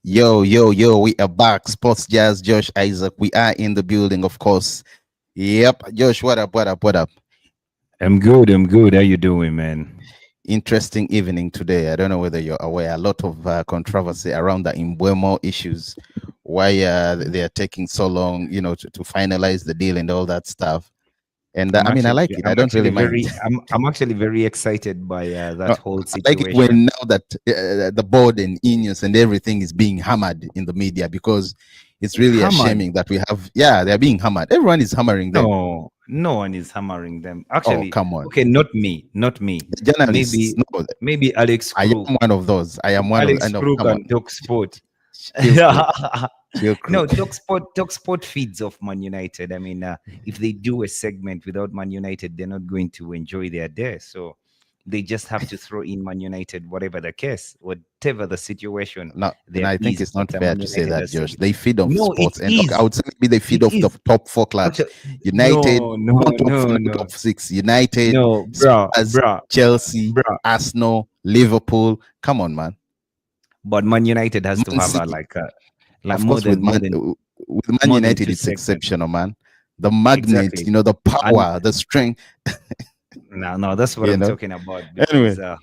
Yo, yo, yo, we are back. Sports Jazz, Josh, Isaac. We are in the building, of course. Yep. Josh, what up, what up, what up? I'm good. I'm good. How you doing, man? Interesting evening today. I don't know whether you're aware. A lot of controversy around the Mbeumo issues. Why they are taking so long, to finalize the deal and all that stuff. And I'm I mean, I actually, like it. I I'm don't actually really mind. very, I'm actually very excited by No, that whole I like it situation. when now that the board and INEOS and everything is being hammered in the media because it's really Hammered? ashaming that we have, yeah, they're being hammered. Everyone is hammering them. No, no one is hammering them. Oh, Actually, come on. okay, not me, not me. The journalists, Maybe, no, maybe Alex I Crew, am one of those. I am one of, I Alex know, Crew come on. can talk sport. Chill crew, chill crew. No, talk sport feeds of Man United. I mean, if they do a segment without Man United, they're not going to enjoy their day. So they just have to throw in Man United, whatever the case, whatever the situation No, and there I think is. it's not But fair Man to say United that, has to Josh. be. They feed off No, it sports. And okay, I is. would say maybe they feed It off the is. top four clubs. Actually, United, no, not no, top four, no, not no, top six. United, no, Spurs, Chelsea, bruh. Arsenal, Liverpool. Come on, man. But Man United has to Man have City. like Of course, with Man more than United, two it's segments. exceptional, man. The magnet, Exactly. the And power, the strength. no, that's what You I'm know. talking about Anyway, because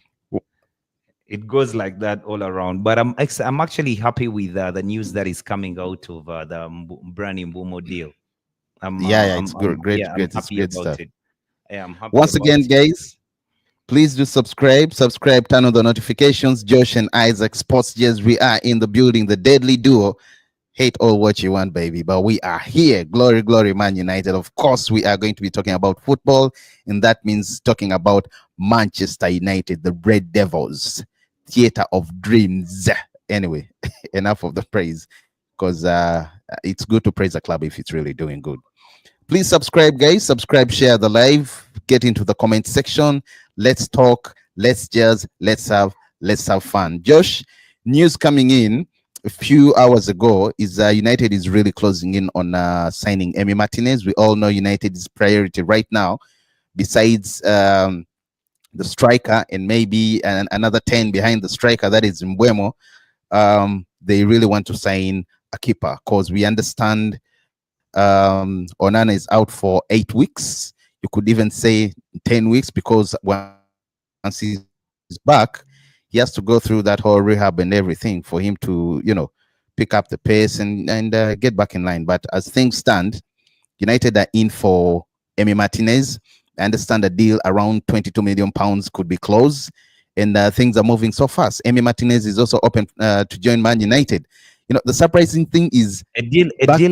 it goes like that all around. But I'm actually happy with the news that is coming out of the Bryan Mbeumo deal. yeah, it's good, great, I'm great. It's happy great about stuff. it. Yeah, I'm happy Once about again, it. guys, please do subscribe, turn on the notifications. Josh and Isaac, Sports Jazz, we are in the building, the deadly duo. Hate all what you want, baby, but we are here. Glory, glory, Man United. Of course, we are going to be talking about football, and that means talking about Manchester United, the Red Devils, theater of dreams. Anyway, enough of the praise, because it's good to praise a club if it's really doing good. Please subscribe, guys. Subscribe, share the live, get into the comment section. Let's talk, let's have fun. Josh, news coming in a few hours ago is United is really closing in on signing Emi Martinez. We all know United is priority right now, besides the striker and maybe another 10 behind the striker, that is Mbeumo. They really want to sign a keeper because we understand Onana is out for 8 weeks. You could even say 10 weeks because once he's back, he has to go through that whole rehab and everything for him to, pick up the pace and get back in line. But as things stand, United are in for Emi Martinez. I understand a deal around 22 million pounds could be closed, and things are moving so fast. Emi Martinez is also open to join Man United. The surprising thing is A back deal then,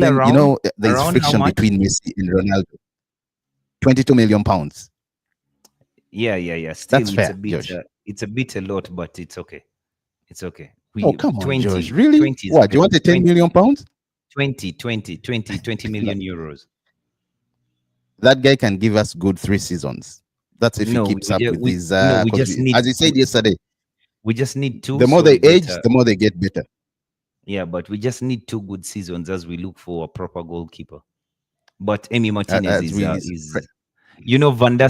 there's around how friction much? between Messi and Ronaldo. 22 million pounds. Yeah. That's Still, fair, Josh. it's a bit a lot, but it's okay. It's okay. Oh, We come on, Josh. 20, Really? 20 is What? Do you okay. want a 10 million pounds? 20 No, million euros. that guy can give us good 3 seasons. That's if he No, keeps up with his, no, because as you said yesterday, we just need two the more they solid. age, the more they get better. Yeah, but we just need two good seasons as we look for a proper goalkeeper. But Emi Martinez As we, is Van der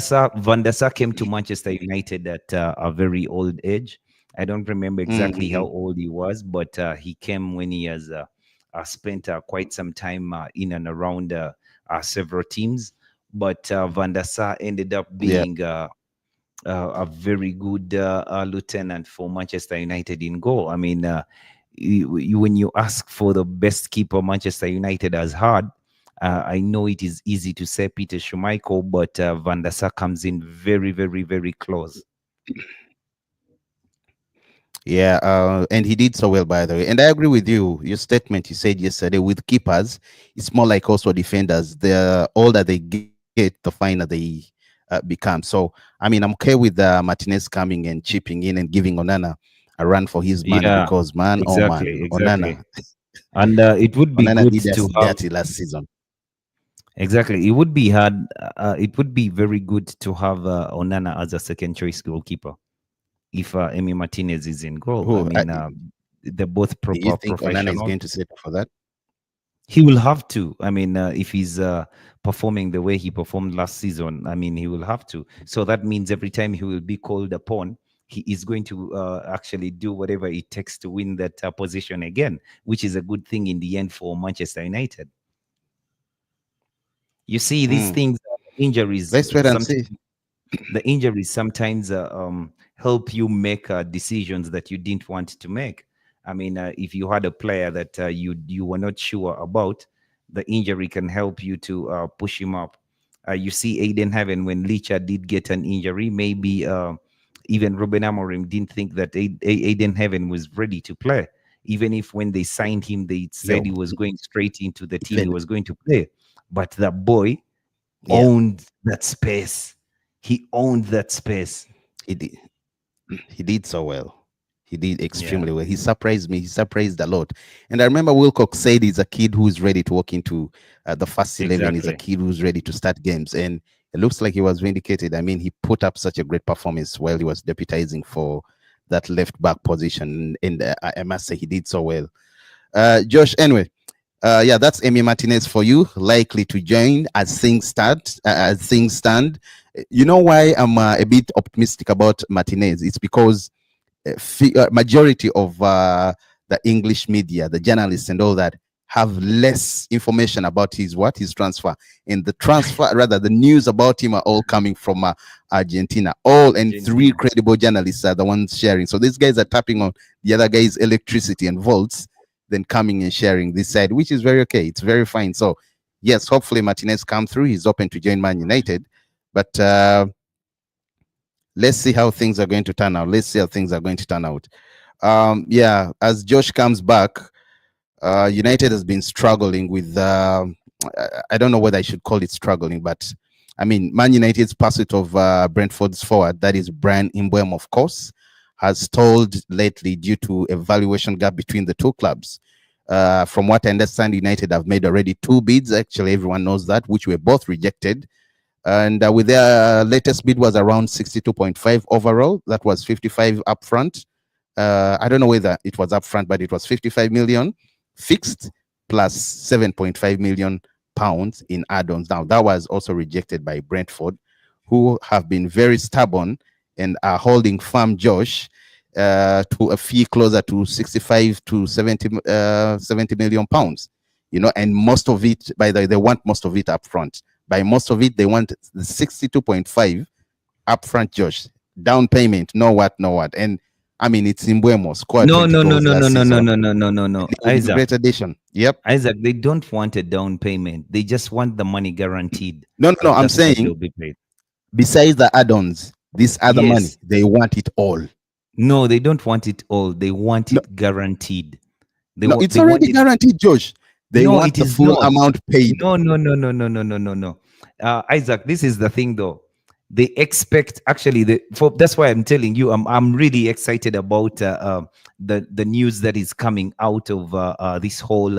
Sar came to Manchester United at a very old age. I don't remember exactly how Mhm. old he was, but he came when he has spent quite some time in and around several teams. But Van der Sar ended up Yeah. being a very good lieutenant for Manchester United in goal. I mean, when you ask for the best keeper Manchester United has had, I know it is easy to say Peter Schmeichel, but Van der Sar comes in very, very, very close. Yeah, and he did so well, by the way. And I agree with you. Your statement you said yesterday with keepers, it's more like also defenders. The older they get, the finer they become. So, I mean, I'm okay with Martinez coming and chipping in and giving Onana a run for his money Yeah, because, man, oh man, exactly. And it would be Onana good did us to have dirty last season. exactly. It would be hard. It would be very good to have Onana as a second choice goalkeeper if Emi Martinez is in goal. I Who mean, they're both you proper think Onana is professionals. going to settle for that? He will have to. I mean, if he's performing the way he performed last season, I mean, he will have to. So that means every time he will be called upon, he is going to actually do whatever it takes to win that position again, which is a good thing in the end for Manchester United. You see, these Mm. things, injuries, Let's wait and see. the injuries sometimes help you make decisions that you didn't want to make. I mean, if you had a player that you were not sure about, the injury can help you to push him up. You see, Aiden Heaven, when Licha did get an injury, maybe even Ruben Amorim didn't think that Aiden Heaven was ready to play. Even if when they signed him, they said Yo, he was going straight into the team, he even was going to play. But the boy yeah, owned that space. He owned that space. he did. He did so well. He did Yeah, extremely well. He surprised me. He surprised a lot. And I remember Wilcox said he's a kid who's ready to walk into the first 11. He's a exactly. kid who's ready to start games. And it looks like he was vindicated. I mean, he put up such a great performance while he was deputizing for that left back position. And I must say, he did so well. Josh, anyway, yeah, that's Emi Martinez for you, likely to join as things start, as things stand. You know why I'm a bit optimistic about Martinez? It's because majority of the English media, the journalists and all that, have less information about his transfer, and the transfer, rather the news about him are all coming from Argentina. All and three Argentina. credible journalists are the ones sharing. So these guys are tapping on the other guys' electricity and volts, then coming and sharing this side, which is very okay. It's very fine. So yes, hopefully Martinez come through. He's open to join Man United, but let's see how things are going to turn out. Let's see how things are going to turn out. Yeah, as Josh comes back, United has been struggling with. I don't know whether I should call it struggling, but I mean, Man United's pursuit of Brentford's forward, that is Bryan Mbeumo, of course, has stalled lately due to a valuation gap between the two clubs. From what I understand, United have made already 2 bids. Actually, everyone knows that, which were both rejected. And with their latest bid was around 62.5 overall. That was 55 upfront. I don't know whether it was upfront, but it was 55 million fixed plus 7.5 million pounds in add-ons. Now that was also rejected by Brentford, who have been very stubborn and are holding firm, Josh, to a fee closer to 65 to 70 million pounds. You know, and most of it, by the way, they want most of it up front. By most of it, they want the 62.5 upfront, Josh. Down payment, no what. And I mean, it's Mbeumo, scored No, 20 no, no, goals no, last no, no, no, season. no, no, no, no, no. It will be Isaac, great addition. Yep. Isaac, they don't want a down payment. They just want the money guaranteed. No. I'm That's what saying, they'll be paid. besides the add-ons, this other money, Yes. they want it all. No, they don't want it all. They want No, it guaranteed. no, it's They want already it. guaranteed, Josh. They No, want it the is full not. amount paid. No, no, no, no, no, no, no, no, no. Isaac, this is the thing though. They expect actually that's why I'm telling you I'm really excited about the news that is coming out of this whole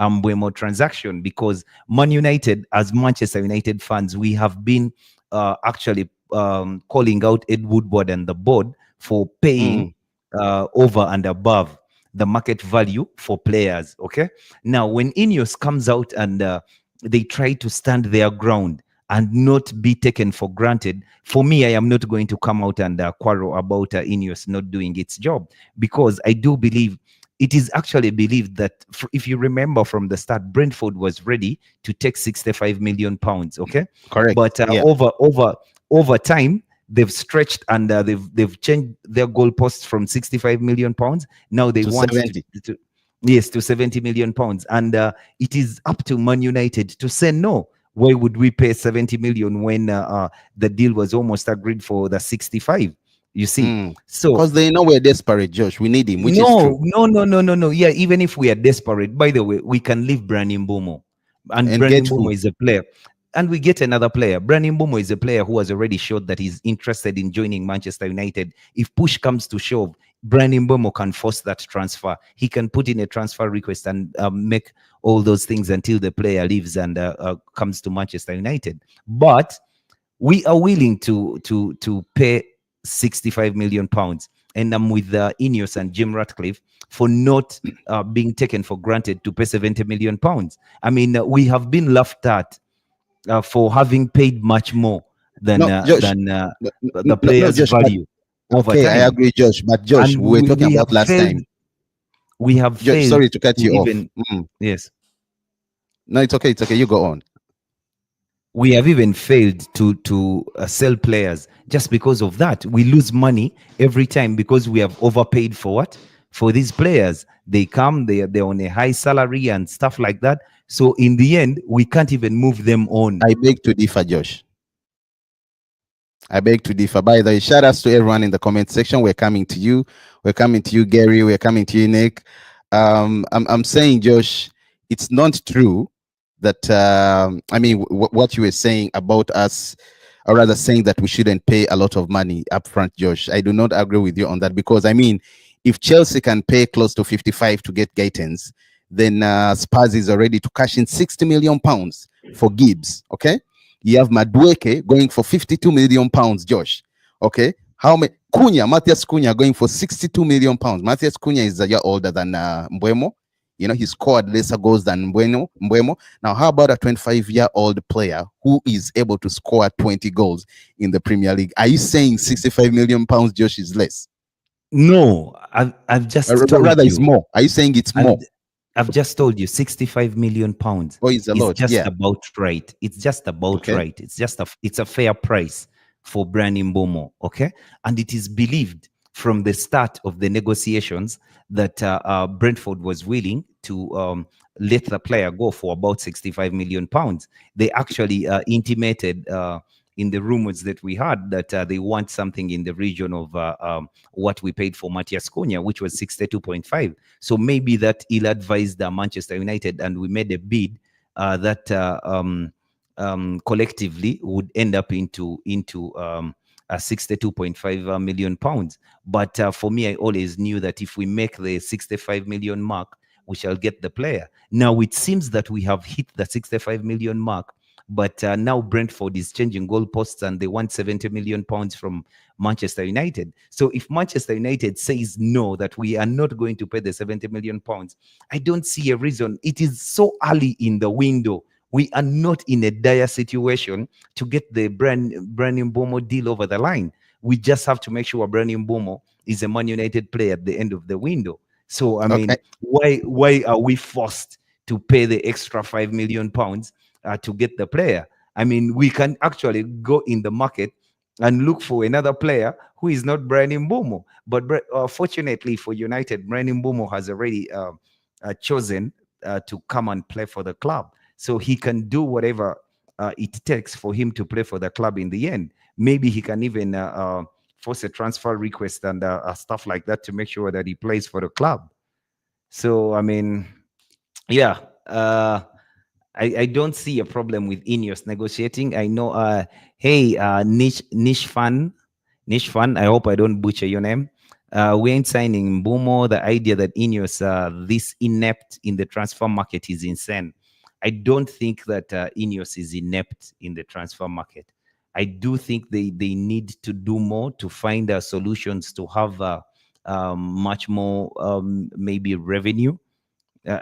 Mbeumo transaction, because Man United, as Manchester United fans, we have been actually calling out Ed Woodward and the board for paying over and above the market value for players. Okay, now when INEOS comes out and they try to stand their ground and not be taken for granted, for me, I am not going to come out and quarrel about INEOS not doing its job, because I do believe it is actually believed that if you remember from the start, Brentford was ready to take 65 million pounds. Okay, Correct. but Yeah. over time, they've stretched and they've changed their goalposts from 65 million pounds. Now they To want 70. to 70 million pounds, and it is up to Man United to say no. Why would we pay 70 million when the deal was almost agreed for the 65? You see, so Because they know we're desperate, Josh. We need him, which is true. no. Yeah, even if we are desperate, by the way, we can leave Bryan Mbeumo, and And Bryan get Mbeumo who? is a player, and we get another player. Bryan Mbeumo is a player who has already showed that he's interested in joining Manchester United. If push comes to shove, Bryan Mbeumo can force that transfer. He can put in a transfer request and make all those things until the player leaves and comes to Manchester United. But we are willing to pay 65 million pounds. And I'm with INEOS and Jim Ratcliffe for not being taken for granted to pay 70 million pounds. I mean, we have been laughed at for having paid much more than No, Josh. the No, player's Josh, but value. over Okay, I time, agree, Josh. But Josh, and we were talking we about have last failed. time. We have Josh, failed sorry to cut to you off. even, yes, No, it's okay. It's okay. You go on. we have even failed to sell players. Just because of that, we lose money every time because we have overpaid for what? For these players. They come, they're on a high salary and stuff like that. So in the end, we can't even move them on. I beg to differ, Josh. I beg to differ. By the way, shout outs to everyone in the comment section. We're coming to you. We're coming to you, Gary. We're coming to you, Nick. I'm saying, Josh, it's not true that I mean what you were saying about us, or rather saying that we shouldn't pay a lot of money upfront, Josh. I do not agree with you on that, because I mean, if Chelsea can pay close to 55 to get Gaetens, then Spurs is already to cash in 60 million pounds for Gibbs. Okay, you have Madueke going for 52 million pounds, Josh. Okay, how many? Matthias Cunha going for 62 million pounds. Matthias Cunha is a year older than Mbeumo. You know, he scored lesser goals than Mbeumo. Now, how about a 25-year-old player who is able to score 20 goals in the Premier League? Are you saying 65 million pounds, Josh, is less? No, I've just told Rather, it's you. more. Are you saying it's I've, more? I've just told you 65 million pounds Or is a is lot? just Yeah. about right. It's just about Okay. right. It's a fair price for Bryan Mbeumo, okay? And it is believed from the start of the negotiations that Brentford was willing to let the player go for about 65 million pounds. They actually intimated in the rumors that we had that they want something in the region of what we paid for Matthias Cunha, which was 62.5. So maybe that ill-advised Manchester United, and we made a bid that collectively would end up into 62.5 million pounds. But for me, I always knew that if we make the 65 million mark, we shall get the player. Now it seems that we have hit the 65 million mark, but now Brentford is changing goalposts and they want 70 million pounds from Manchester United. So if Manchester United says no, that we are not going to pay the 70 million pounds, I don't see a reason. It is so early in the window. We are not in a dire situation to get the Bryan Mbeumo deal over the line. We just have to make sure Bryan Mbeumo is a Man United player at the end of the window. So I Okay. mean, why are we forced to pay the extra 5 million pounds to get the player? I mean, we can actually go in the market and look for another player who is not Bryan Mbeumo. But fortunately for United, Bryan Mbeumo has already chosen to come and play for the club. So he can do whatever it takes for him to play for the club in the end. Maybe he can even force a transfer request and stuff like that to make sure that he plays for the club. So, I mean, yeah, I don't see a problem with INEOS negotiating. I know, hey, niche fan, I hope I don't butcher your name. We ain't signing Mbeumo. The idea that INEOS this inept in the transfer market is insane. I don't think that INEOS is inept in the transfer market. I do think they need to do more to find solutions to have much more maybe revenue.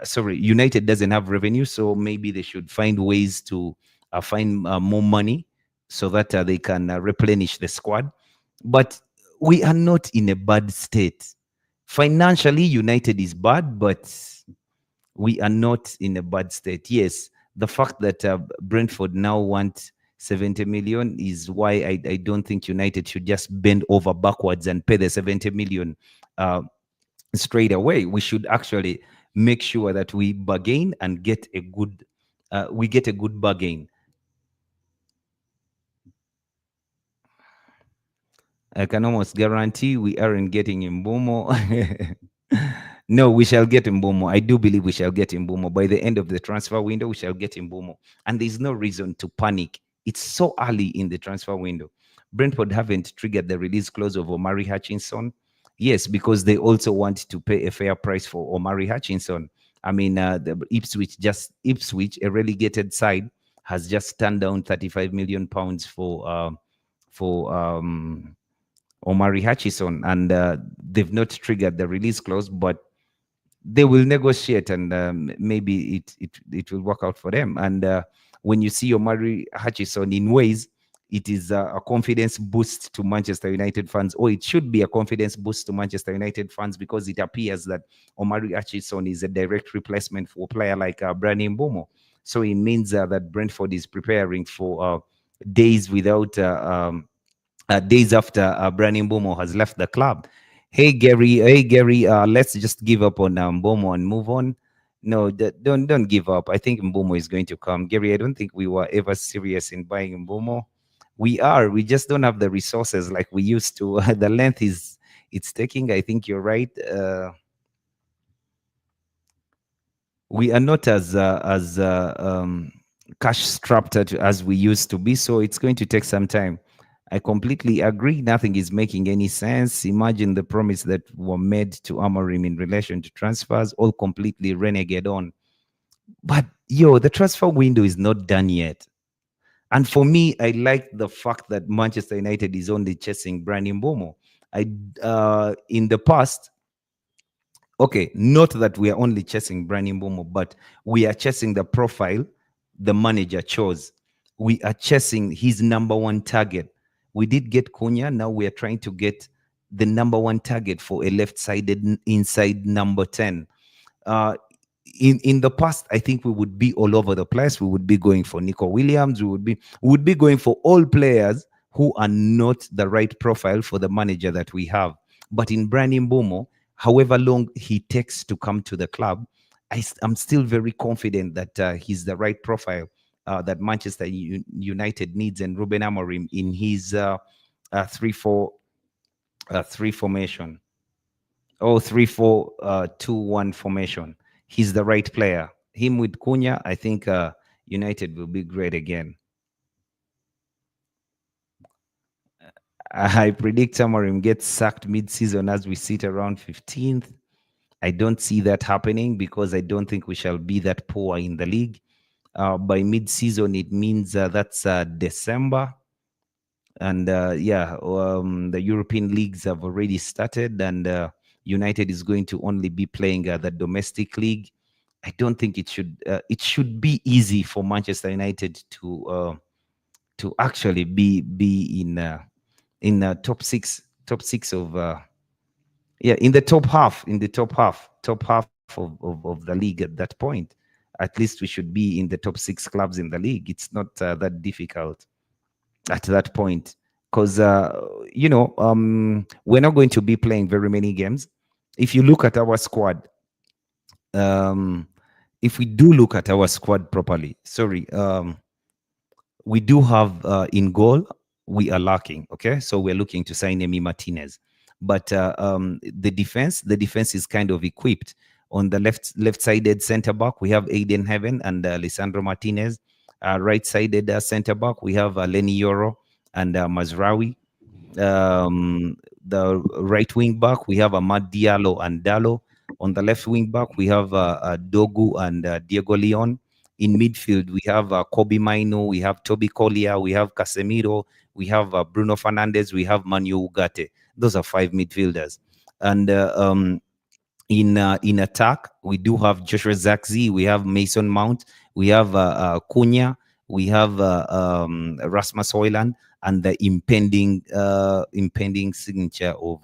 Sorry, United doesn't have revenue, so maybe they should find ways to find more money so that they can replenish the squad. But we are not in a bad state. Financially, United is bad, but we are not in a bad state. Yes, the fact that Brentford now want 70 million is why I don't think United should just bend over backwards and pay the 70 million straight away. We should actually make sure that we bargain and get a good bargain. I can almost guarantee we aren't getting Mbeumo. No, we shall get Mbeumo. I do believe we shall get Mbeumo. By the end of the transfer window, we shall get Mbeumo. And there's no reason to panic. It's so early in the transfer window. Brentford haven't triggered the release clause of Omari Hutchinson. Yes, because they also want to pay a fair price for Omari Hutchinson. I mean, the Ipswich, a relegated side, has just turned down 35 million pounds for Omari Hutchison, and they've not triggered the release clause, but they will negotiate, and maybe it will work out for them. And when you see Omari Hutchison in ways, it is a confidence boost to Manchester United fans, or it should be a confidence boost to Manchester United fans, because it appears that Omari Hutchinson is a direct replacement for a player like Bryan Mbeumo. So it means that Brentford is preparing for days without days after Bryan Mbeumo has left the club. Hey Gary, let's just give up on Mbeumo and move on. No, don't give up. I think Mbeumo is going to come. Gary, I don't think we were ever serious in buying Mbeumo. We are. We just don't have the resources like we used to. The length is it's taking. I think you're right. We are not as cash strapped as we used to be, so it's going to take some time. I completely agree. Nothing is making any sense. Imagine the promise that were made to Amorim in relation to transfers, all completely renegade on. But the transfer window is not done yet. And for me, I like the fact that Manchester United is only chasing Bryan Mbeumo. In the past, okay, not that we are only chasing Bryan Mbeumo, but we are chasing the profile the manager chose. We are chasing his number one target. We did get Cunha. Now we are trying to get the number one target for a left-sided inside number 10. In the past, I think we would be all over the place. We would be going for Nico Williams. We would be going for all players who are not the right profile for the manager that we have. But in Bryan Mbeumo, however long he takes to come to the club, I'm still very confident that he's the right profile that Manchester United needs, and Ruben Amorim in his 3-4 3 formation, or 3-4-2-1 formation. He's the right player. Him with Cunha, I think United will be great again. I predict Amorim gets sacked mid-season as we sit around 15th. I don't see that happening, because I don't think we shall be that poor in the league. By mid-season, it means that's December. And the European leagues have already started, and United is going to only be playing the domestic league. I don't think it should be easy for Manchester United to actually be in top six of in the top half of the league at that point. At least we should be in the top 6 clubs in the league. It's not that difficult at that point, because we're not going to be playing very many games. If you look at our squad, if we do look at our squad properly, we do have in goal, we are lacking. Okay, so we're looking to sign Emi Martinez, but the defense is kind of equipped. On the left-sided center back, we have Aiden Heaven and Lisandro Martinez. Right-sided center back, we have Lenny Yoro and Mazraoui. The right wing back, we have Amad Diallo and Dallo. On the left wing back, we have Dogu and Diego Leon. In midfield, we have Kobe Maino, we have Toby Collier, we have Casemiro, we have Bruno Fernandes, we have Manu Ugarte. Those are 5 midfielders. And in attack, we do have Joshua Zirkzee, we have Mason Mount, we have Cunha, we have Rasmus Højlund, and the impending signature of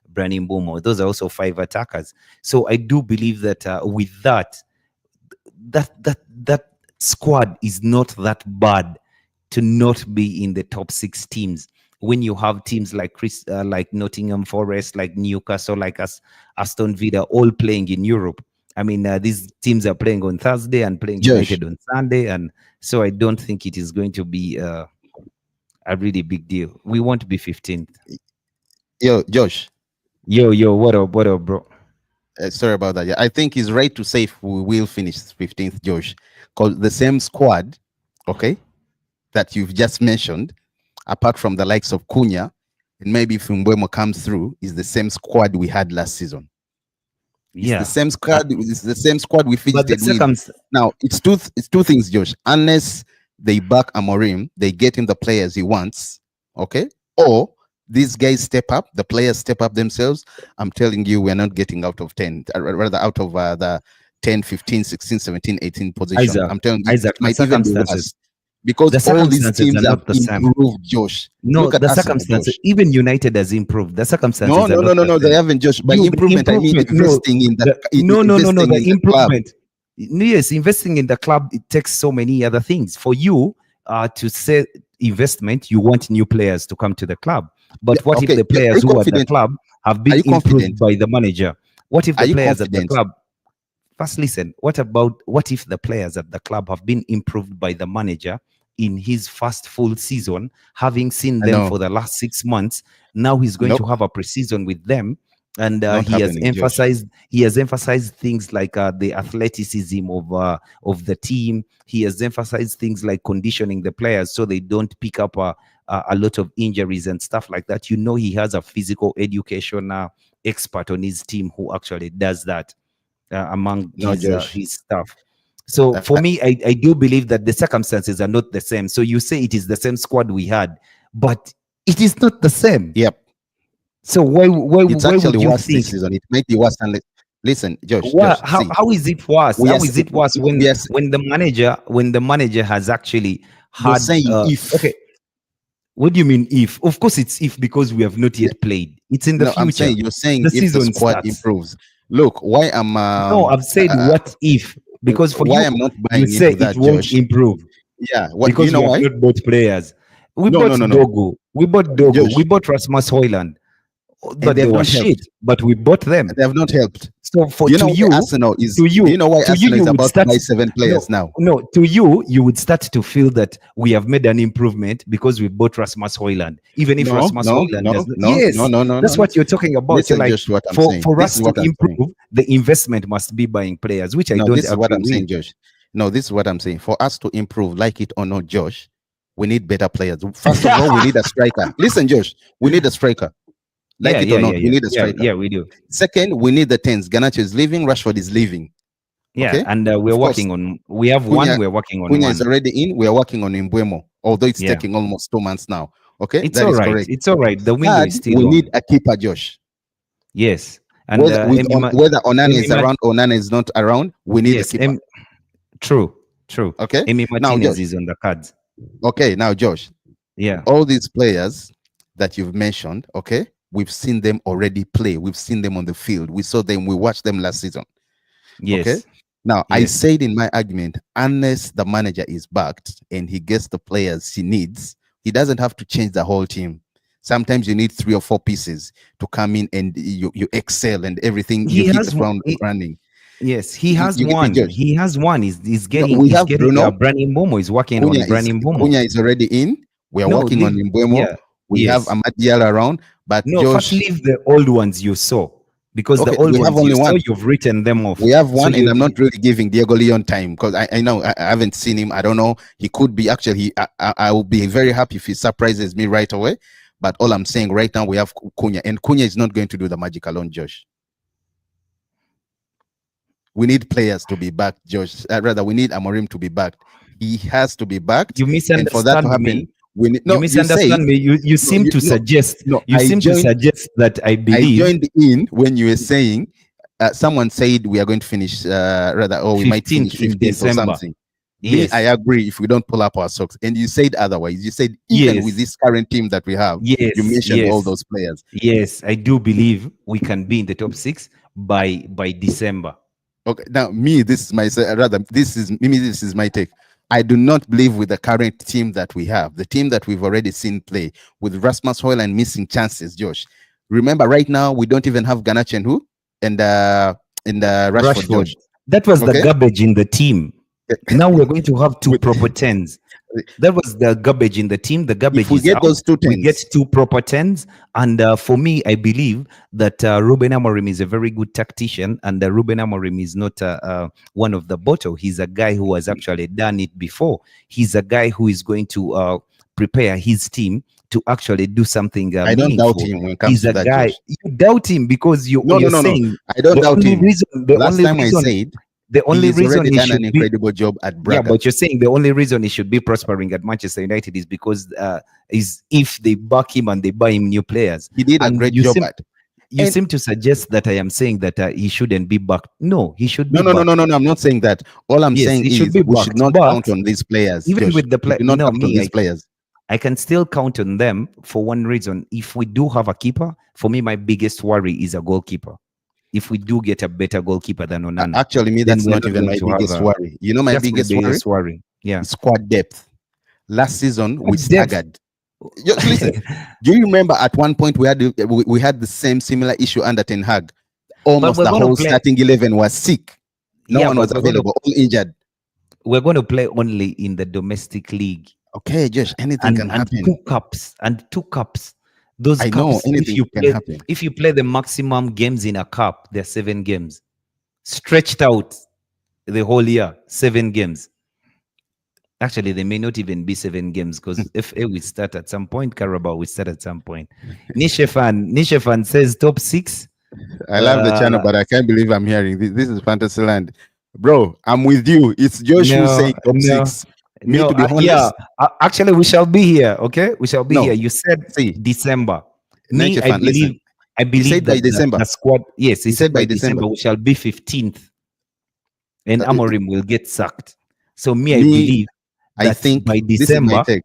Bryan Mbeumo. Those are also 5 attackers. So I do believe that with that squad is not that bad to not be in the top 6 teams. When you have teams like like Nottingham Forest, like Newcastle, like Aston Villa, all playing in Europe. I mean, these teams are playing on Thursday and playing United on Sunday, and so I don't think it is going to be a really big deal. We want to be 15th. Yo, Josh. Yo, what up, bro? Sorry about that. Yeah, I think it's right to say if we will finish 15th, Josh, because the same squad, okay, that you've just mentioned, apart from the likes of Cunha, and maybe if Mbeumo comes through, is the same squad we had last season. It's the same squad. It's the same squad we fidgeted with. Now it's two things, Josh. Unless they back Amorim, they get him the players he wants, okay, or these guys step up, the players step up themselves. I'm telling you, we're not getting out of 10, rather out of the 10, 15, 16, 17, 18 position. I'm telling you, Isaac, it might even be worse. because The all these circumstances teams are have not the same. improved, Josh. No, Look at the Arsenal, circumstances, Josh. even United has improved. The circumstances No, are no, no, not no, the no. They same. haven't, Josh. By The improvement, I mean improvement, no, investing in the no, no, no, no. investing The in the club. improvement, yes, investing in the club, it takes so many other things. For you to say investment, you want new players to come to the club. But Yeah, what if okay. the Are players you who are at the confident? club have Are been you improved confident? by the manager? What if Are the you players at the confident? club First, listen, what if the players at the club have been improved by the manager in his first full season, having seen them No, for the last 6 months? Now he's going to nope, have a preseason with them, and not happening, Josh. he has emphasized things like the athleticism of the team. He has emphasized things like conditioning the players so they don't pick up a lot of injuries and stuff like that. You know, he has a physical education expert on his team who actually does that among No, Josh. his staff. So Uh, for me, I do believe that the circumstances are not the same. So you say it is the same squad we had, but it is not the same. yep, So why it's why actually would you worse this think? season. It might be worse than. Listen, Josh. Why, Josh. See, how is it worse? we are. How is it worse We are. when the manager has actually You're had saying if. okay? What do you mean if? Of course it's if, because we have not Yeah, yet played. It's in the no, I'm future. saying you're saying The if the season squad starts. improves. Look, why I'm No, I've said what if, because for why I'm not you buying say into it that, won't Josh. improve Yeah, what do you because know we have why? not bought players. We No, bought no, no, no, Dogo. We bought Dogo. We Josh, bought Rasmus Hoyland, and but they they have were not shit. helped. But we bought them. They have not helped. So for Do you know why Arsenal is? Do you know why Arsenal you is would about to start buy 7 players no now? no to you would start to feel that we have made an improvement because we bought Rasmus Hoyland, even if No, Rasmus no, Hoyland no, does not. no, no, Yes, no, no, no, that's no. what you're talking about. You're Listen, like, Josh, what I'm saying. for This us is to what I'm saying. improve, the investment must be buying players, which I No, don't this is what agree I'm saying, with. Josh. No, this is what I'm saying. For us to improve, like it or not, Josh, we need better players. First of all, we need a striker. Listen, Josh, we need a striker. Yeah, Like it yeah, or yeah, not, we yeah, need a yeah, striker. yeah. We do. Second, we need the tens. Garnacho is leaving. Rashford is leaving. Yeah, Okay. and we're Of course, working on. We have Cunha, one. We're working on Cunha is one. already in. We are working on Mbeumo, although it's Yeah, taking almost 2 months now. Okay, it's that all is right. correct. It's all right. The window Third, is we still need on. a keeper, Josh. Yes, and Whether Onana Emi is around, Onana is not around, we need a yes, keeper. true, true. Okay. Emi Now, Martinez Josh. is on the cards. Okay, now, Josh. Yeah. All these players that you've mentioned, okay, we've seen them already play. We've seen them on the field. We saw them. We watched them last season. Okay. Yes. Now, I Yes. said in my argument, unless the manager is backed and he gets the players he needs, he doesn't have to change the whole team. Sometimes you need 3 or 4 pieces to come in and you excel and everything. You He hit has the one. ground running. Yes, he has You get me, one. Josh? He has one. No, we He's have getting Bruno. Bryan Mbeumo is working on Bryan Mbeumo. Cunha is already in. We are No, working on leave. Mbeumo. Yeah. We have Yes. Amad Diallo around, but No, first Josh. leave the old ones you saw, because the Okay, old we have ones you only saw, one. you've written them off. We have So one, and I'm not really giving Diego Leon time because I know I haven't seen him. I don't know. He could be actually. I will be very happy if he surprises me right away. But all I'm saying right now, we have Cunha, and Cunha is not going to do the magic alone, Josh. We need players to be backed, Josh. Rather, we need Amorim to be backed. He has to be backed, you and for that to misunderstand happen, me. we need. You No, you said misunderstand me. You no. seem to suggest. No. You seem to suggest that I I believe joined in when you were saying someone said we are going to finish rather, or we might 15th finish in 15th or December. something. Me, Yes. I agree if we don't pull up our socks. And you said otherwise. You said even with Yes. this current team that we have, Yes. you mentioned all Yes. those players. Yes. I do believe we can be in the top 6 by December. Okay, now me, this is my rather this is my take. I do not believe with the current team that we have, the team that we've already seen play with Rasmus Højlund missing chances. Josh, remember right now we don't even have Garnacho and who and Rashford. Josh, that was the okay? garbage in the team. Now we're going to have 2 proper 10s. That was the garbage in the team. The garbage if we is get out. those 2 10s, we get 2 proper 10s. And for me, I believe that Ruben Amorim is a very good tactician. And Ruben Amorim is not one of the bottle. He's a guy who has actually done it before. He's a guy who is going to prepare his team to actually do something I don't meaningful. doubt him when it comes He's to a that, guy. Josh. You doubt him because you're saying I don't doubt him. Last time I said the only he's reason already he done should an incredible job at Braga. Yeah, but you're saying the only reason he should be prospering at Manchester United is because is if they back him and they buy him new players. He did a And great you job at. You And seem to suggest that I am saying that he shouldn't be backed. No, he should be no, no, no, backed. no, no, no. I'm not saying that. All I'm Yes, saying he should is be we should backed. not count But on these players, even Josh. with the We play, do not no, count on me, these players. I can still count on them for one reason. If we do have a keeper, for me, my biggest worry is a goalkeeper. If we do get a better goalkeeper than Onana, Actually, me, then that's we're not not even going my to have biggest a. worry. You know, my That's my biggest worry biggest worry. Yeah. is squad depth. Last season, we What depth? staggered. Just listen. Do you remember at one point we had the same similar issue under Ten Hag? But Almost we're the going to whole play. starting 11 was sick. No Yeah, one but was available, all injured. we're going to play only in the domestic league. Okay, Josh, anything can And happen. two cups. Those I know cups, anything can happen. if you play the maximum games in a cup, they're 7 games. Stretched out the whole year, 7 games. Actually, they may not even be 7 games because FA will start at some point, Carabao will start at some point. Nishefan says top 6. I love the channel, but I can't believe I'm hearing this. This is fantasy land. Bro, I'm with you. It's Josh who's No, saying top no, 6. Me, no. to be Yeah, honest, actually, we shall be here. Okay, we shall be here. no. You said See, December. Me, Nature I fan, believe. listen. I He said believe by that December. the squad. Yes, he He said said by by December. December we shall be 15th, and Uh, Amorim will get sacked. So me, I me, believe I that think by this is my December, take.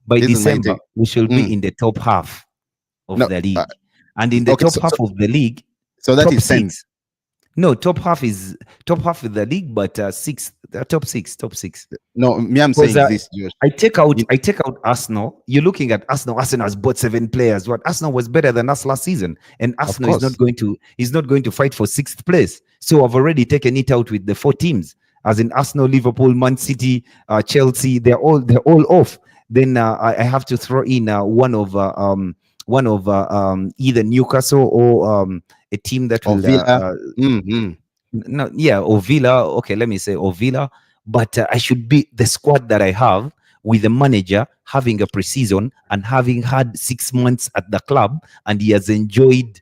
by This is my December, take. we shall be Mm. in the top half of No, the league, and in the okay. top half of the league, So that top is 10. 6. No, top half of the league, but six, top 6, top 6. No, me, I'm Because saying this, Josh. I take out Arsenal. You're looking at Arsenal. Arsenal has bought 7 players. What Arsenal was better than us last season, and Of Arsenal course. is not going to fight for 6th place. So I've already taken it out with the 4 teams, as in Arsenal, Liverpool, Man City, Chelsea. They're all off. Then I have to throw in one of either Newcastle or a team that Or will Villa. Mhm. no, yeah, or Villa. Okay, let me say or Villa. But I should be the squad that I have with the manager having a preseason and having had 6 months at the club, and he has enjoyed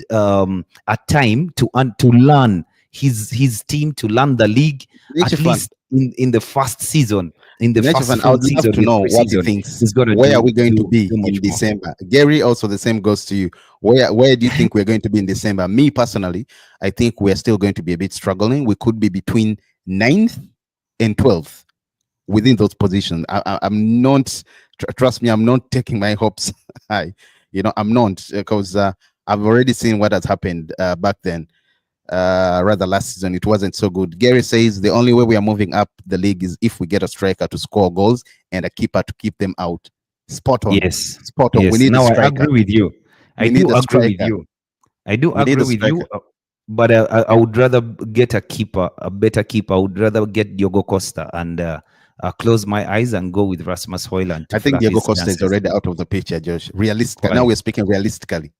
a time to learn his team, to learn the league, Nature at fan. least in the first season, in the Nature first fan, I full would love season to with know what he preseason. thinks. He's gonna Where are we going to do be much in more. December? Gary, also the same goes to you. Where do you think we're going to be in December? Me personally, I think we're still going to be a bit struggling. We could be between 9th and 12th within those positions. I'm not, trust me, I'm not taking my hopes high. I'm not, because I've already seen what has happened back then. Rather last season, it wasn't so good. Gary says the only way we are moving up the league is if we get a striker to score goals and a keeper to keep them out. Spot on. Yes, Spot on. We yes. need a Now I striker. agree with you. I We need do a agree with striker. you. I do We need agree a with you, striker. but I would rather get a keeper, a better keeper. I would rather get Diogo Costa and close my eyes and go with Rasmus Højlund to I think fluff Diego his Costa is chances. already out of the picture, Josh. Realistically. Why? Now we're speaking realistically.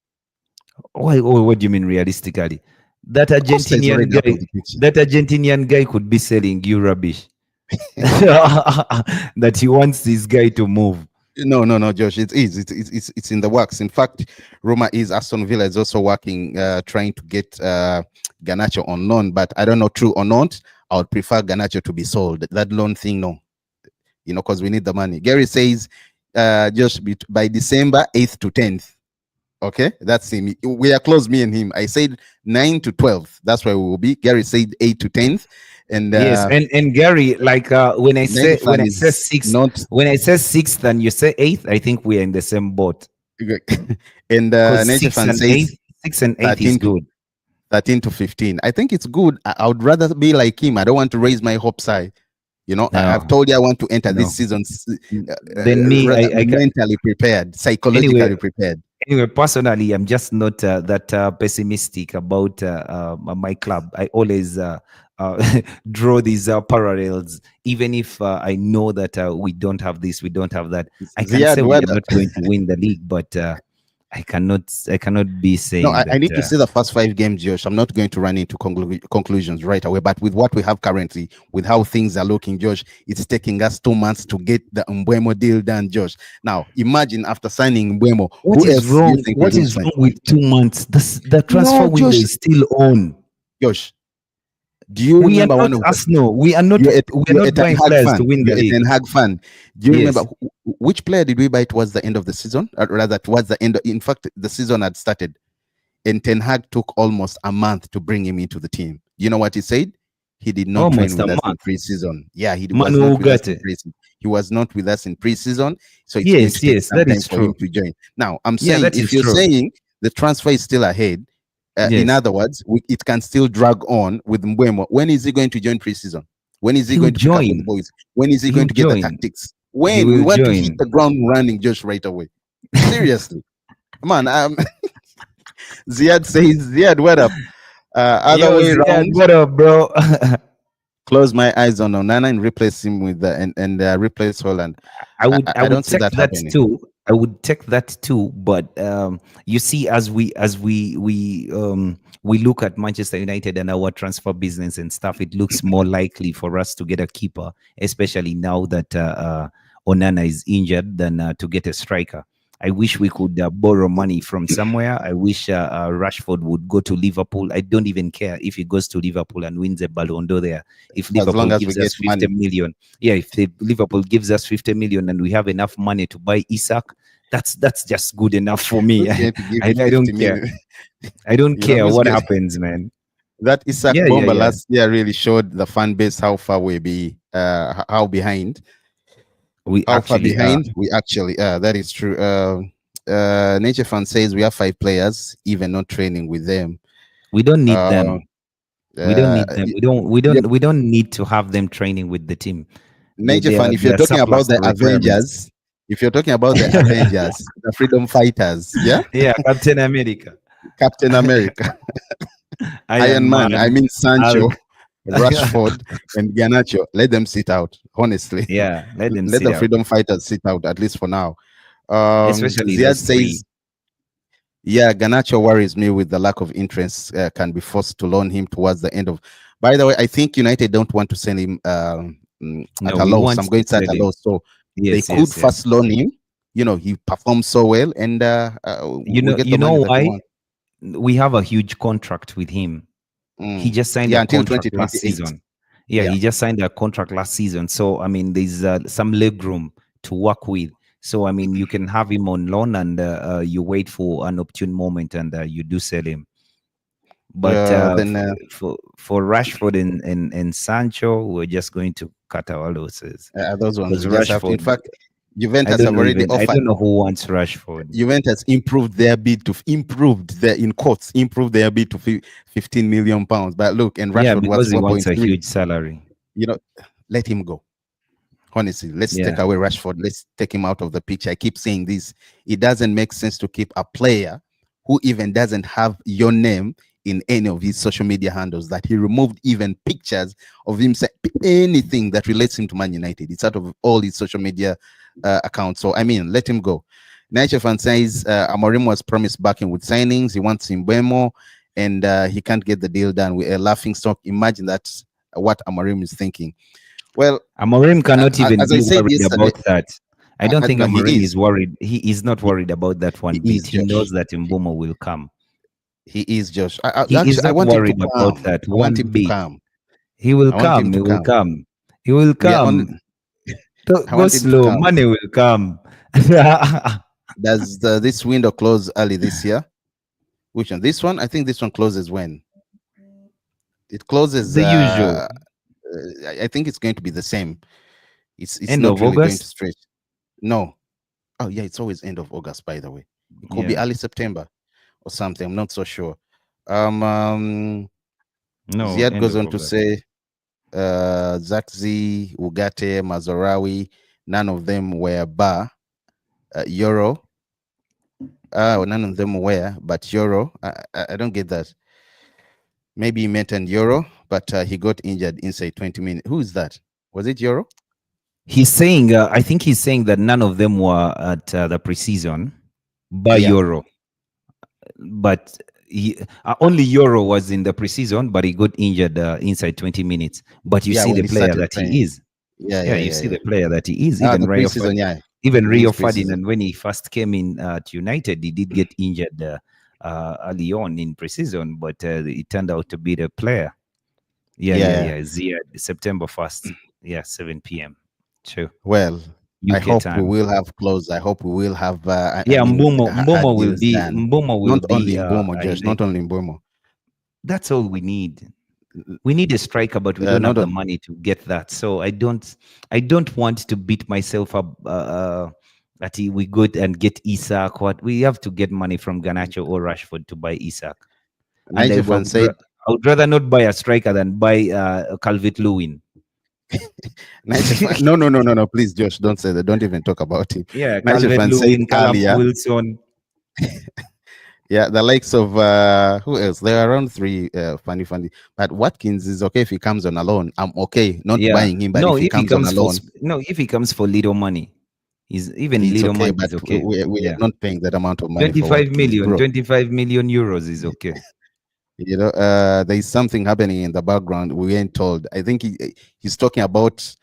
Why? Oh, what do you mean realistically? That Costa is Argentinian already out guy, of the picture. that Argentinian guy could be selling you rubbish. That he wants this guy to move. No, Josh. It is. It's in the works. In fact, Roma is. Aston Villa is also working, trying to get Garnacho on loan. But I don't know, true or not. I would prefer Garnacho to be sold. That loan thing, no. Because we need the money. Gary says, just by December 8th to 10th. Okay, that's him. We are close, me and him. I said 9 to 12. That's where we will be. Gary said 8 to 10th. And yes, and Gary, like when I say 6th, not when I say 6th and you say 8th, I think we are in the same boat. And Nature Fan says 6 and 8 is good. 13 to 15. I think it's good. I would rather be like him. I don't want to raise my hopes high. I've told you I want to enter this season. Then I mentally prepared, psychologically prepared. Anyway, personally, I'm just not that pessimistic about my club. I always draw these parallels, even if I know that we don't have this, we don't have that. I can say we are not going to win the league, but I cannot be saying. No, I need to see the first 5 games, Josh. I'm not going to run into conclusions right away. But with what we have currently, with how things are looking, Josh, it's taking us 2 months to get the Mbeumo deal done, Josh. Now, imagine after signing Mbeumo, what is wrong? What is wrong with 2 months? The transfer window is still on, Josh. Do you remember one of Arsenal? We are not. We're not buying players to win the league. Ten Hag fan. Do you remember which player did we buy towards the end of the season? Or rather, towards the end. In fact, the season had started. and Ten Hag took almost a month to bring him into the team. You know what he said? He did not train Almost a with us in month. preseason. Yeah, he was Manu not with us in Ugarte. preseason. He was not with us in preseason, so it's going to Yes, take yes, some that time is for him true. to join. Now, I'm Yeah, saying that if is you're true. saying the transfer is still ahead, in Yes, other words, it can still drag on with Mbeumo. When is he going to join preseason? When is he he will going to pick up with the join. boys? When is he He going will to get the join. tactics? He When we will want to hit join. the ground running just right away. Seriously, man. Ziad says, Ziad, what up? Other Yo, way Ziad, around, what up, bro? close my eyes on Onana and replace him with and replace Holland. I I don't would see take that that happening. too. I would take that too. But you see, as we look at Manchester United and our transfer business and stuff, it looks more likely for us to get a keeper, especially now that Onana is injured, than to get a striker. I wish we could borrow money from somewhere. I wish Rashford would go to Liverpool. I don't even care if he goes to Liverpool and wins a Ballon d'Or there. If As Liverpool long as we gives get us 50 money, million, yeah, if Liverpool gives us 50 million and we have enough money to buy Isak, that's just good enough for me. who's going to give I you don't 50 care. million? I don't You know, care who's what good? happens, man. That Isak Yeah, yeah, Bomba yeah. last year really showed the fan base how far we be, how behind, We how far actually are. behind we actually are. That is true. Nature Fan says we have 5 players, even not training with them. We don't need Uh, them. We don't uh, need them. y- We don't. We yeah, don't. We don't need to have them training with the team. They Nature they are Fan, if they you're are talking about surplus the to requirements. Avengers, if you're talking about the Avengers, the freedom fighters, yeah, Yeah, Captain America, Captain America, Iron Iron Man, I Man, mean Sancho, Hulk. Rashford, and Garnacho, let them sit out. Honestly, Yeah, let them let sit the out. freedom fighters sit out at least for now. Especially Ziad those three. says, yeah, Garnacho worries me with the lack of interest. Can be forced to loan him towards the end of. By the way, I think United don't want to send him at No, a we loss. I'm want to going to say sell at a him. loss, so they Yes, could yes, yes. first loan him. You know, he performed so well, and we get You the money know that we why? want. We have a huge contract with him. He just signed Yeah, a until contract last 2028. season. Yeah, Yeah. he just signed a contract last season. So I mean, there's some leg room to work with. So I mean, you can have him on loan, and you wait for an opportune moment, and you do sell him. But Then for Rashford and Sancho, we're just going to cut our losses those ones because we just have to. In Rashford, fact, Juventus have already I offered. don't know who wants Rashford. Juventus improved their bid to improved their in quotes improved their bid to 15 million pounds. But look, and Yeah, Rashford was because he wants a 4.3. huge salary. You know, let him go. Honestly, let's take Yeah, away Rashford. Let's take him out of the picture. I keep saying this. It doesn't make sense to keep a player who even doesn't have your name in any of his social media handles, that he removed even pictures of him saying anything that relates him to Man United. It's out of all his social media accounts. So, I mean, let him go. Nature fan says Amorim was promised backing with signings. He wants Mbeumo, and he can't get the deal done with a laughing stock. Imagine that, what Amorim is thinking. Well, Amorim cannot even as I be said worried yesterday, about that. I don't think no, Amorim is worried. He is not he, worried about that he one is bit. He knows Josh. that Mbeumo will come. He is Josh. He is Actually, I not want him to worried about come. that I want him one to bit. come. He will I want him come. to He will come. come. He will We are on. come. I Go want him to slow. come. Money will come. Does this window close early this year? Which one? This one? I think this one closes when? It closes. The usual. I think it's going to be the same. It's End not of really going to August. stretch. No. Oh yeah, it's always end of August. By the way, it could be Yeah. early September or something. I'm not so sure. Um, No, Ziad end goes of on to August. say Zakzi, Ugarte, Mazarawi, none of them were bar Euro. None of them were, but Euro. I don't get that. Maybe he meant an Euro, but he got injured inside 20 minutes. Who is that? Was it Euro? He's saying, I think he's saying that none of them were at the preseason by Yeah, Euro, but only Euro was in the preseason, but he got injured inside 20 minutes. But you yeah. see When the he player started that he playing. is. Yeah, Yeah, yeah, you yeah, see yeah. the player that he is. Ah, the preseason. Yeah, Even he means Rio preseason. Ferdinand, when he first came in to United, he did get injured early on in preseason, but it turned out to be the player. Yeah, yeah, Yeah. yeah. Zia, September 1st. Yeah, 7 p.m. True. Well, I UK hope we time. will have close. I hope we will have. I Yeah, mean, Mbeumo will deals be done. Not only in Bomo, a just not United. only in Bomo. That's all we need. We need a striker, but we don't Not have the on. money to get that. So I don't want to beat myself up. That we go and get Isak. What we have to get money from Garnacho or Rashford to buy Isak, and Niger fan said. I would rather not buy a striker than buy Calvert Lewin. Niger fan. No, no, no, no, no. Please, Josh, don't say that. Don't even talk about him. Yeah, Niger Calvert fan said Lewin, Callum earlier. Wilson. Yeah, the likes of who else? There are around three funny. But Watkins is okay if he comes on alone. I'm okay not Yeah, buying him, but no, if he comes on alone, if he comes for little money, is even it's little okay. money But is okay. we are Yeah, not paying that amount of money for 25 Watkins, million, bro. 25 million euros is okay. There is something happening in the background. We ain't told. I think he's talking about.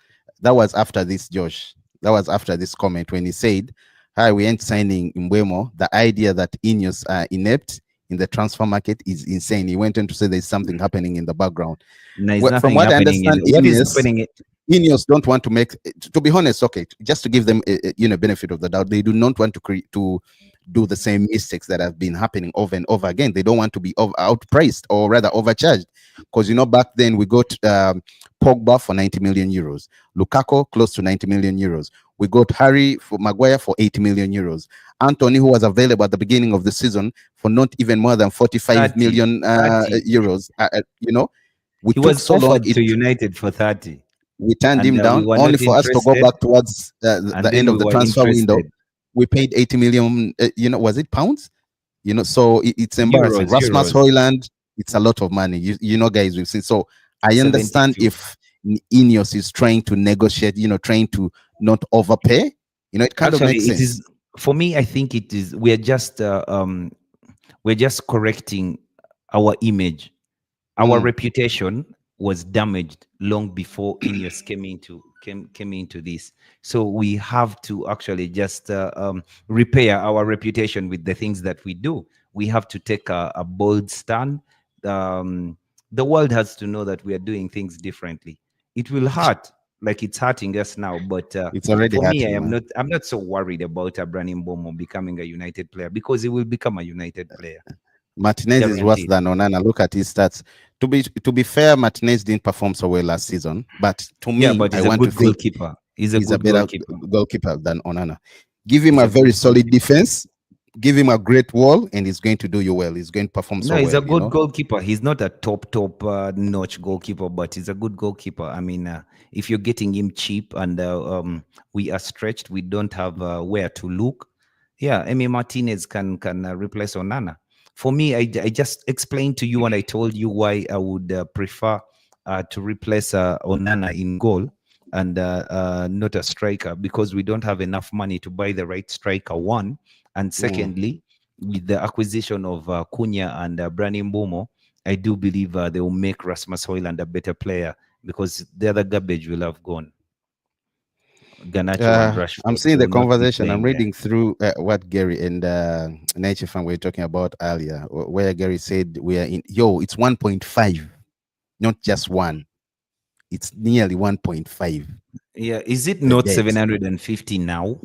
That was after this, Josh. That was after this comment when he said, "Hi, we ain't signing Mbeumo. The idea that INEOS are inept in the transfer market is insane." He went on to say there's something happening in the background. There is Well, from nothing what I happening in understand, what is happening. INEOS don't want to make. To be honest, okay, just to give them benefit of the doubt, they do not want to create to do the same mistakes that have been happening over and over again. They don't want to be outpriced or rather overcharged, because back then we got Pogba for 90 million euros, Lukaku close to 90 million euros. We got Harry for Maguire for 80 million euros. Anthony, who was available at the beginning of the season for not even more than 45 30, million 30. euros. We He took was so long. offered to United for 30, We turned and him we down were only not for us to go interested, back towards and the then end we of the were transfer window. interested. We paid 80 million, was it pounds? So it's embarrassing. Rasmus Euros, Hoyland, it's a lot of money. Guys, we've seen. So I understand 72. if INEOS is trying to negotiate, trying to not overpay, it kind of Actually, makes it is sense. for me. I think it is. We're just correcting our image. Our reputation was damaged long before INEOS came into this. So we have to actually just repair our reputation with the things that we do. We have to take a bold stand. Um, the world has to know that we are doing things differently. It will hurt, like it's hurting us now. But It's already for me, hurting, man. I'm not so worried about Bryan Mbeumo becoming a United player, because he will become a United player, Martinez is worse guaranteed. than Onana. Look at his stats. To be fair, Martinez didn't perform so well last season, but to Yeah, me, but I he's a want to good think goalkeeper. He's a he's a good better goalkeeper. goalkeeper than Onana. Give him He's a a very good solid goalkeeper. defense. Give him a great wall, and he's going to do you well. He's going to perform No, so he's a well. good goalkeeper. He's not a top notch goalkeeper, but he's a good goalkeeper. I mean, if you're getting him cheap and we are stretched, we don't have where to look. Yeah, Emi Martinez can replace Onana. For me, I just explained to you and I told you why I would prefer to replace Onana in goal and not a striker, because we don't have enough money to buy the right striker, one. And secondly, with the acquisition of Cunha and Bryan Mbeumo, I do believe they will make Rasmus Højlund a better player, because the other garbage will have gone. Garnacho and I'm Rashford seeing the will not be conversation. I'm playing there. reading through what Gary and Nature Fan were talking about earlier, where Gary said we are in. It's 1.5, not just one. It's nearly 1.5 Yeah, is it per not bet. 750 now?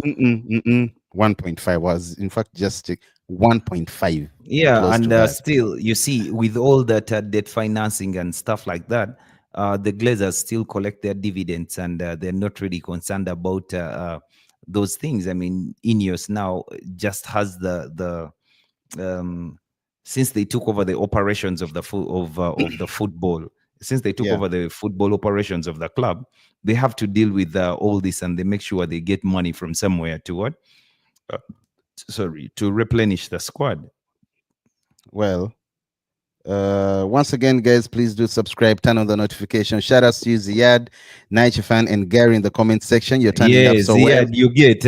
1.5 was, in fact, just 1.5 Yeah, close to and that. still, you see, with all that debt financing and stuff like that, the Glazers still collect their dividends, and they're not really concerned about those things. I mean, INEOS now just has since they took over the operations of the football, since they took Yeah. over the football operations of the club, they have to deal with all this, and they make sure they get money from somewhere to what? Uh, sorry, to replenish the squad. Well, once again, guys, please do subscribe, turn on the notification. Shout out to you, Ziad, Nature Fan, and Gary in the comment section. You're turning up Yes, so yeah, well. you get.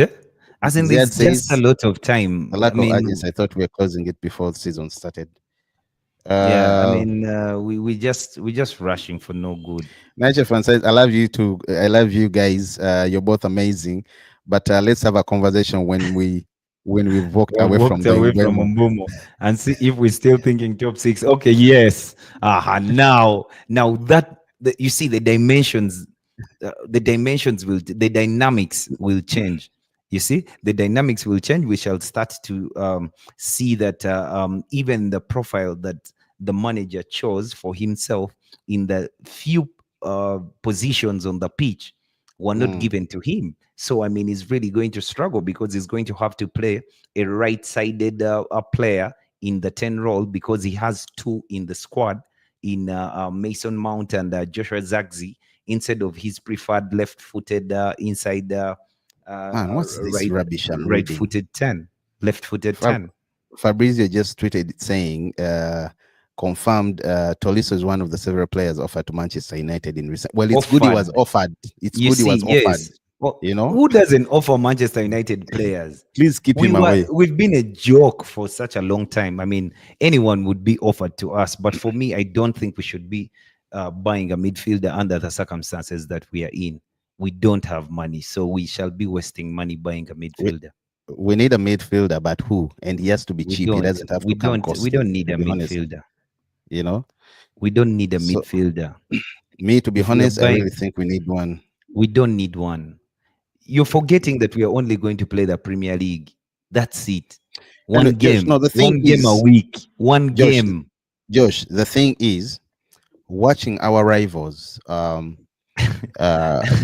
As in, Ziad there's just a says, lot of time. the I lack of mean, urgency. I thought we were closing it before the season started. yeah, I Uh, mean, we just rushing for no good. Nature Fan says, I love you too. I love you guys. You're both amazing. But let's have a conversation when we've walked We have away from walked the away from Mbeumo. Mbeumo and see if we're still thinking top six. Okay, yes. Now that you see the dimensions. the dimensions will, the dynamics will change. You see, the dynamics will change. We shall start to see that even the profile that the manager chose for himself in the few positions on the pitch were not given to him. So I mean, he's really going to struggle because he's going to have to play a right-sided player in the 10 role, because he has two in the squad, in Mason Mount and Joshua Zagzi, instead of his preferred left-footed inside Man, what's this right rubbish I'm reading? right-footed 10, left-footed Fab 10. Fabrizio just tweeted saying, confirmed Tolisso is one of the several players offered to Manchester United in recent. Well, it's good he was offered. It's You good he see, was offered. yes. Well, You know, who doesn't offer Manchester United players? please keep him away. We've been a joke for such a long time. I mean, anyone would be offered to us, but for me, I don't think we should be buying a midfielder under the circumstances that we are in. We don't have money, so we shall be wasting money buying a We, midfielder. we need a midfielder, but who? And he has to be We cheap. He don't. doesn't have We to come don't. We costly. don't need To a be honest, midfielder. you know. We don't need a So midfielder. me, to be If we are honest, I really buying, think we need one. we don't need one. You're forgetting that we are only going to play the Premier League. That's it. And One Josh, game. no, the thing One game a is, week. One Josh, game. Josh, the thing is, watching our rivals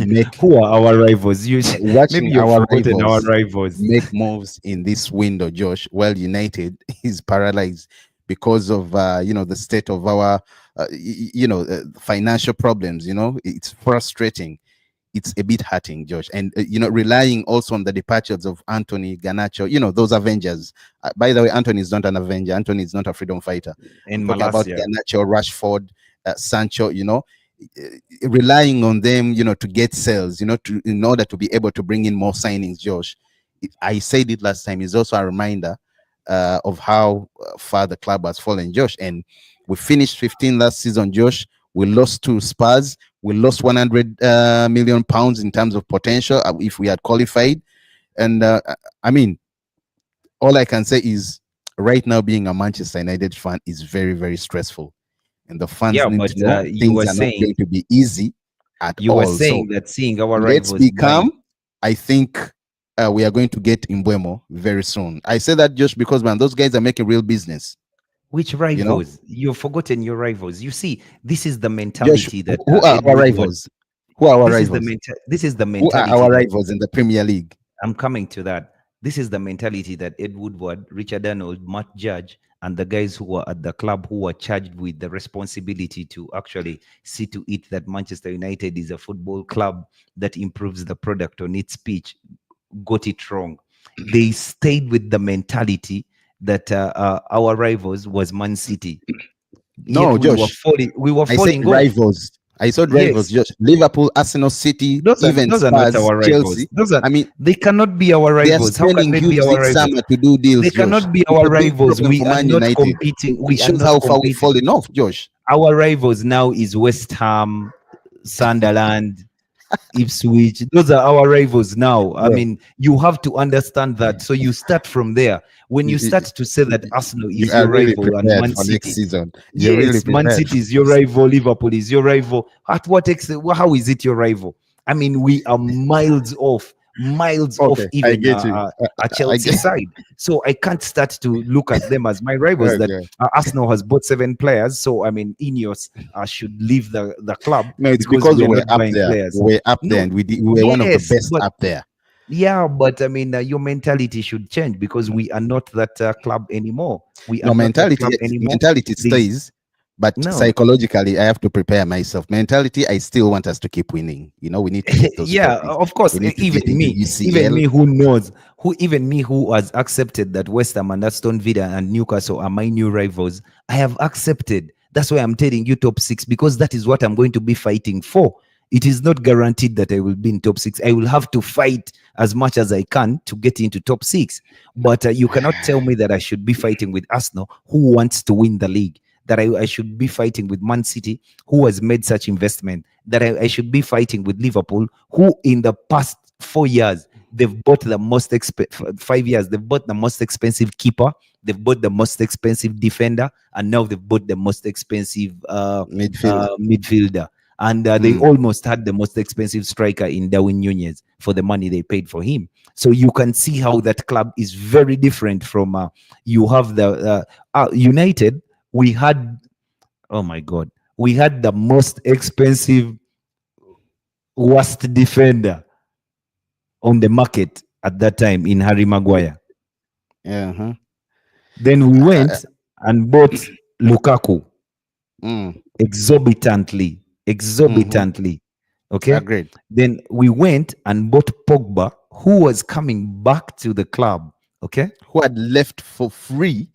make Who are our rivals? Maybe watching you've our forgotten our rivals rivals. make moves in this window, Josh, well, United is paralyzed because of the state of our financial problems. It's frustrating. It's a bit hurting, Josh, and relying also on the departures of Anthony, Garnacho, those Avengers. By the way, Anthony is not an Avenger. Anthony is not a freedom fighter. I'm And talking about Malasia. Garnacho, Rashford, Sancho. Relying on them, to get sales, in order to be able to bring in more signings, Josh. I said it last time. Is also a reminder of how far the club has fallen, Josh. And we finished 15 last season, Josh. We lost to Spurs. We lost 100 million pounds in terms of potential if we had qualified. And I mean, all I can say is right now being a Manchester United fan is very, very stressful. And the fans Yeah, need but to know you things were are not saying going to be easy at you were all. So saying that seeing our let's rivals be buying. calm. I think we are going to get Mbeumo very soon. I say that just because, man, those guys are making real business. Which You know, rivals? You've forgotten your rivals. You see, this is the Josh, mentality that who are Ed our Woodward. rivals? Who are our This is the rivals? This is the Who are mentality our that rivals in the Premier League? I'm coming to that. This is the mentality that Ed Woodward, Richard Arnold, Matt Judge, and the guys who were at the club who were charged with the responsibility to actually see to it that Manchester United is a football club that improves the product on its pitch, got it wrong. They stayed with the mentality that our rivals was Man City. No, Yet we were Josh. falling. We were I said falling off. rivals. I said rivals, Yes, Josh. Liverpool, Arsenal, City, even those are not Spurs, our rivals. Chelsea. I mean, They cannot be our they are rivals. How can spending they be huge our this rivals? summer to do They deals, Josh. cannot be It's our a big rivals. problem We for are Man not United. competing. It We are shows not how far we've competing. fallen off, Josh. Our rivals now is West Ham, Sunderland, Ipswich. Those are our rivals now. I Bro, mean, you have to understand that. So you start from there. When you, you you, start to say that Arsenal you is are your really rival and prepared Man for next City, season. You're really yes, Man prepared. City is your rival, Liverpool is your rival. At what extent? How is it your rival? I mean, we are miles off Okay, I even get you. a I Chelsea get. side. So I can't start to look at them as my rivals. That Okay. Arsenal has bought 7 players, so I mean, INEOS should leave the club No, it's because because we are we're not up buying there. players. We're up there, No, and we were one of the yes, best but up there. yeah, but I mean, your mentality should change because we are not that club anymore. We are No, not that mentality, club anymore. mentality There's stays, but no, psychologically, I have to prepare myself. Mentality, I still want us to keep winning. We need to get those yeah, trophies. of course. We need to Even get into me, even UCL. me, who knows, even me, who has accepted that West Ham and Aston Villa and Newcastle are my new rivals. I have accepted. That's why I'm telling you top 6 because that is what I'm going to be fighting for. It is not guaranteed that I will be in top 6. I will have to fight as much as I can to get into top 6. But you cannot tell me that I should be fighting with Arsenal, who wants to win the league. That I should be fighting with Man City, who has made such investment. That I should be fighting with Liverpool, who in the past 4 years they've bought the most 5 years they've bought the most expensive keeper, they've bought the most expensive defender, and now they've bought the most expensive Midfield. midfielder. and they almost had the most expensive striker in Darwin Nunez for the money they paid for him. So you can see how that club is very different from you have the United. We had, oh my God, we had the most expensive, worst defender on the market at that time in Harry Maguire. Yeah. Then we went and bought Lukaku exorbitantly. Okay. Agreed. Then we went and bought Pogba, who was coming back to the club. Okay. Who had left for free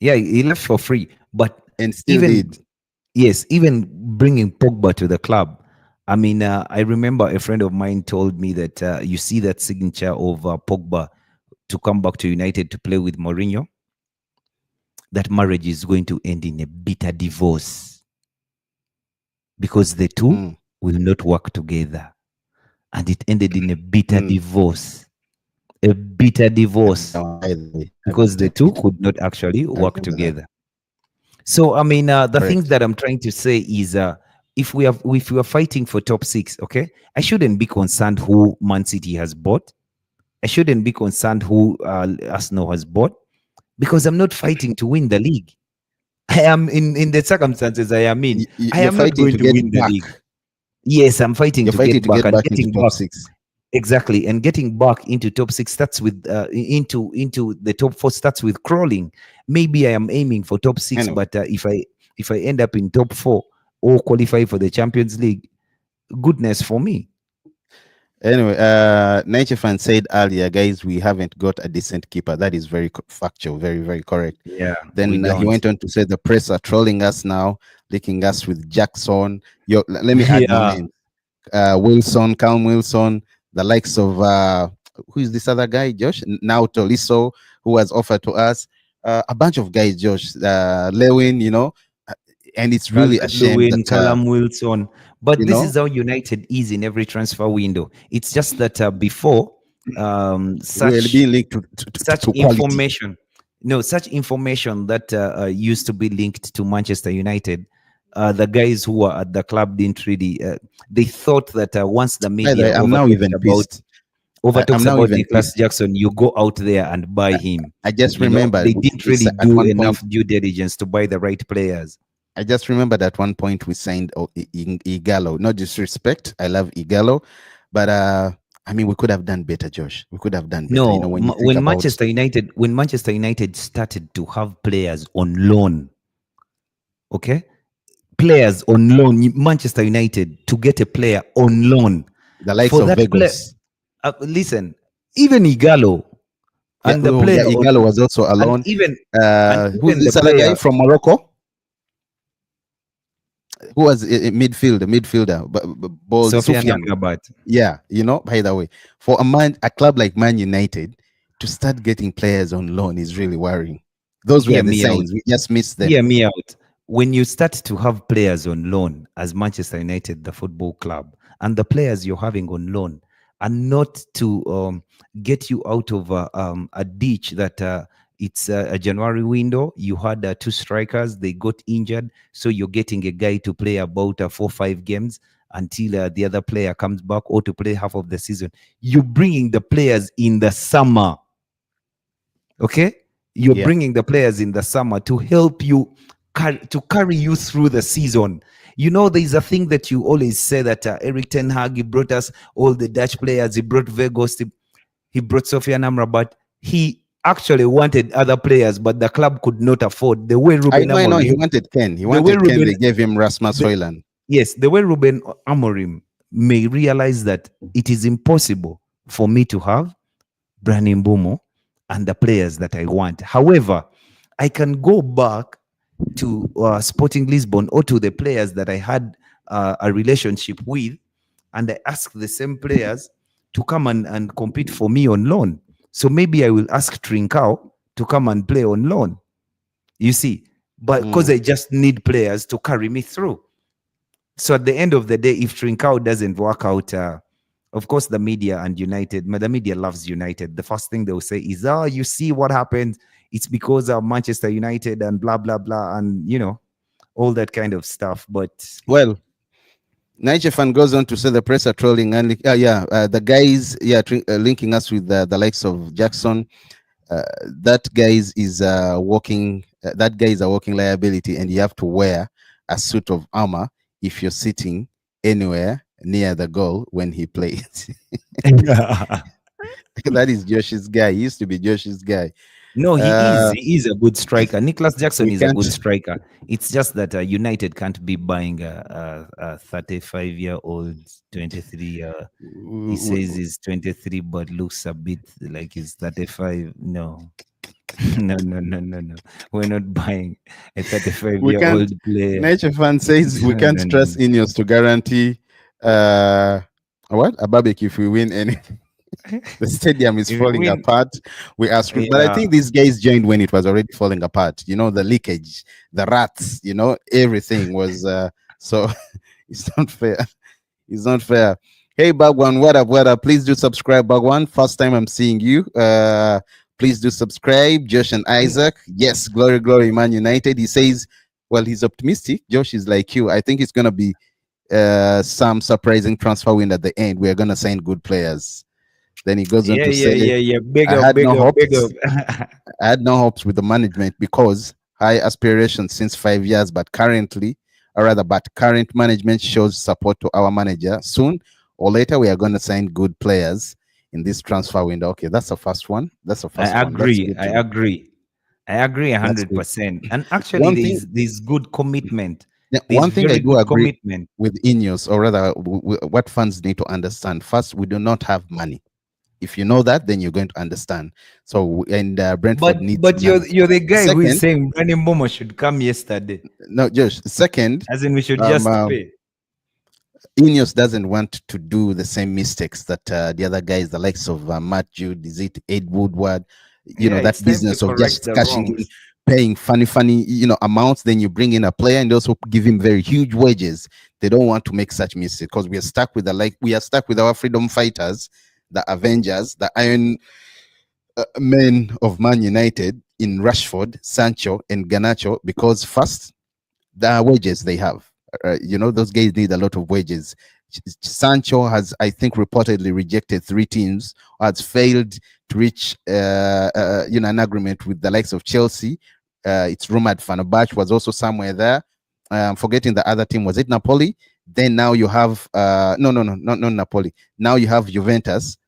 Yeah, he left for free. But and still even, did. yes, even bringing Pogba to the club. I mean, I remember a friend of mine told me that you see that signature of Pogba to come back to United to play with Mourinho, that marriage is going to end in a bitter divorce because the two will not work together. And it ended in a bitter divorce. A bitter divorce because the two could not actually work together. So, I mean, the things that I'm trying to say is if we are fighting for top 6, okay, I shouldn't be concerned who Man City has bought. I shouldn't be concerned who Arsenal has bought, because I'm not fighting to win the league. I am in the circumstances I am in. I am not going to win the league. Yes, I'm fighting to get back and getting back. 6. Exactly, and getting back into top 6 starts with into the top 4 starts with crawling. Maybe I am aiming for top 6, but if I end up in top 4 or qualify for the Champions League, goodness for me. Anyway, Nature Fan said earlier, guys, we haven't got a decent keeper. That is very factual, very, very correct. Yeah. Then he went on to say the press are trolling us now, licking us with Jackson. Let me add more names. Wilson, Calm Wilson, the likes of who is this other guy, Josh? Now Tolisso, who was offered to us. A bunch of guys, Josh, Lewin, and it's really a shame Lewin, that Callum Wilson. But this is how United is in every transfer window. It's just that before such being linked to information, such information that used to be linked to Manchester United. The guys who were at the club didn't really. They thought that once the media I'm now even pissed. Talks about Nicholas Jackson, you go out there and buy him. I just remember they didn't really do enough due diligence to buy the right players. I just remember at one point we signed Igalo. No disrespect, I love Igalo, but I mean we could have done better, Josh. We could have done better. No, when Manchester United started to have players on loan, okay, players on loan, Manchester United to get a player on loan, the likes of Vegas. Listen, even Igalo and the player Igalo was also alone. Even who's this other guy from Morocco? Who was a midfielder, Sofiane Amrabat. Yeah, by the way, for a club like Man United to start getting players on loan is really worrying. Those were the signs. We just missed them. Hear me out. When you start to have players on loan as Manchester United, the football club, and the players you're having on loan are not to get you out of a ditch that it's a January window. You had 2 strikers, they got injured, so you're getting a guy to play about 4 or 5 games until the other player comes back, or to play half of the season. You're bringing the players in the summer, okay? You're bringing the players in the summer to help you, to carry you through the season. There's a thing that you always say that Eric Ten Hag, he brought us all the Dutch players, he brought Vegas, he brought Sofiane Amrabat. He actually wanted other players, but the club could not afford. The way Ruben Amorim, he wanted Ken. They gave him Rasmus Højlund. Yes, the way Ruben Amorim may realize that it is impossible for me to have Bryan Mbeumo and the players that I want. However, I can go back to Sporting Lisbon or to the players that I had a relationship with, and I ask the same players to come and compete for me on loan. So maybe I will ask Trincao to come and play on loan. You see, but because I just need players to carry me through. So at the end of the day, if Trincao doesn't work out, of course, the media and United, the media loves United. The first thing they'll say is, you see what happened? It's because of Manchester United and blah, blah, blah. And, all that kind of stuff. But well, Niger fan goes on to say the press are trolling and the guys linking us with the likes of Jackson. That guys is walking. That guy is a walking liability, and you have to wear a suit of armor if you're sitting anywhere near the goal when he plays. That is Josh's guy. He used to be Josh's guy. No, he is. Uh, He is a good striker. Nicholas Jackson we is a can't. good striker. It's just that United can't be buying a 35-year-old, 23. He says he's 23, but looks a bit like he's 35. No, no. We're not buying a We can't. 35-year-old player. Nature fan says we can't No. trust INEOS to guarantee what a barbecue if we win anything. The stadium is If we falling win, apart. We are screwed. But I yeah, think these guys joined when it was already falling apart. You know, the leakage, the rats, everything was so it's not fair. It's not fair. Hey Bagwan, what up? What up? Please do subscribe, Bagwan. First time I'm seeing you. Please do subscribe. Josh and Isaac. Yes, glory, Man United. He says, well, he's optimistic. Josh is like you. I think it's gonna be some surprising transfer win at the end. We're gonna sign good players. Then he goes on to say, yeah. Big I up, had big no up, big hopes. up. I had no hopes with the management because high aspirations since 5 years, but current management shows support to our manager. Soon or later, we are going to sign good players in this transfer window. Okay, that's the first one. That's the first I one. That's agree. good I to know. agree. I agree That's good. 100%. And actually, One thing, there's good commitment. yeah, There's one thing I very do good agree commitment. with INEOS, or rather, what fans need to understand. First, we do not have money. If you know that, then you're going to understand. So, and Brentford needs But money. you're the guy who is Second, saying Bryan Mbeumo should come yesterday, no, Josh. Second, as in we should um, just um, pay. Ineos doesn't want to do the same mistakes that the other guys, the likes of Matt Jude, is it Ed Woodward, Yeah, that it's time to business of correct just the cashing in, wrongs. paying funny, amounts. Then you bring in a player and also give him very huge wages. They don't want to make such mistakes because we are stuck with our freedom fighters, the Avengers, the Iron Men of Man United in Rashford, Sancho, and Ganacho because first the wages they have. Those guys need a lot of wages. Sancho has, I think, reportedly rejected 3 teams, has failed to reach, an agreement with the likes of Chelsea. It's rumored Fenerbahce was also somewhere there. Forgetting the other team, was it Napoli? Then now you have, no, not Napoli. Now you have Juventus.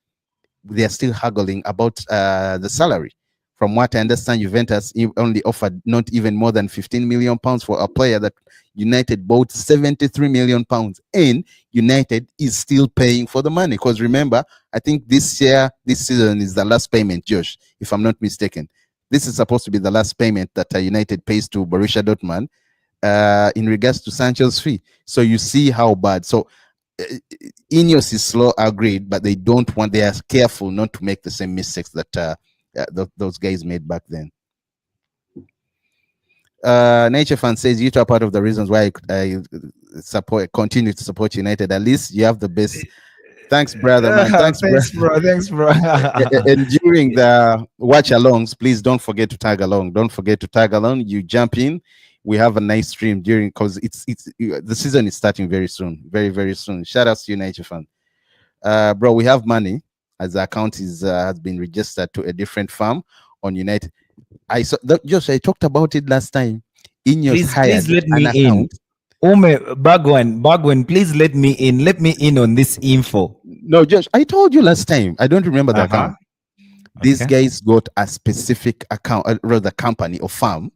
They are still haggling about the salary. From what I understand, Juventus only offered not even more than 15 million pounds for a player that United bought 73 million pounds, and United is still paying for the money. Because remember, I think this season is the last payment, Josh, if I'm not mistaken. This is supposed to be the last payment that United pays to Borussia Dortmund in regards to Sancho's fee. So you see how bad. So uh, Ineos is slow, agreed, but they don't want. They are careful not to make the same mistakes that those guys made back then. Nature fan says you two are part of the reasons why I continue to support United. At least you have the best. Thanks, brother, man. Thanks, bro. Thanks, bro. Thanks, bro. And during the watch alongs, please don't forget to tag along. Don't forget to tag along. You jump in. We have a nice stream during because it's the season is starting very soon, very very soon. Shout out to you, Nature fan. Bro, we have money as the account is has been registered to a different farm on United. I saw that, Josh. I talked about it last time. Ineos Please hired let an me in. account. Bagwan, please let me in. Let me in on this info. No, Josh, I told you last time. I don't remember the Uh-huh. account. These Okay. guys got a specific account, rather company or farm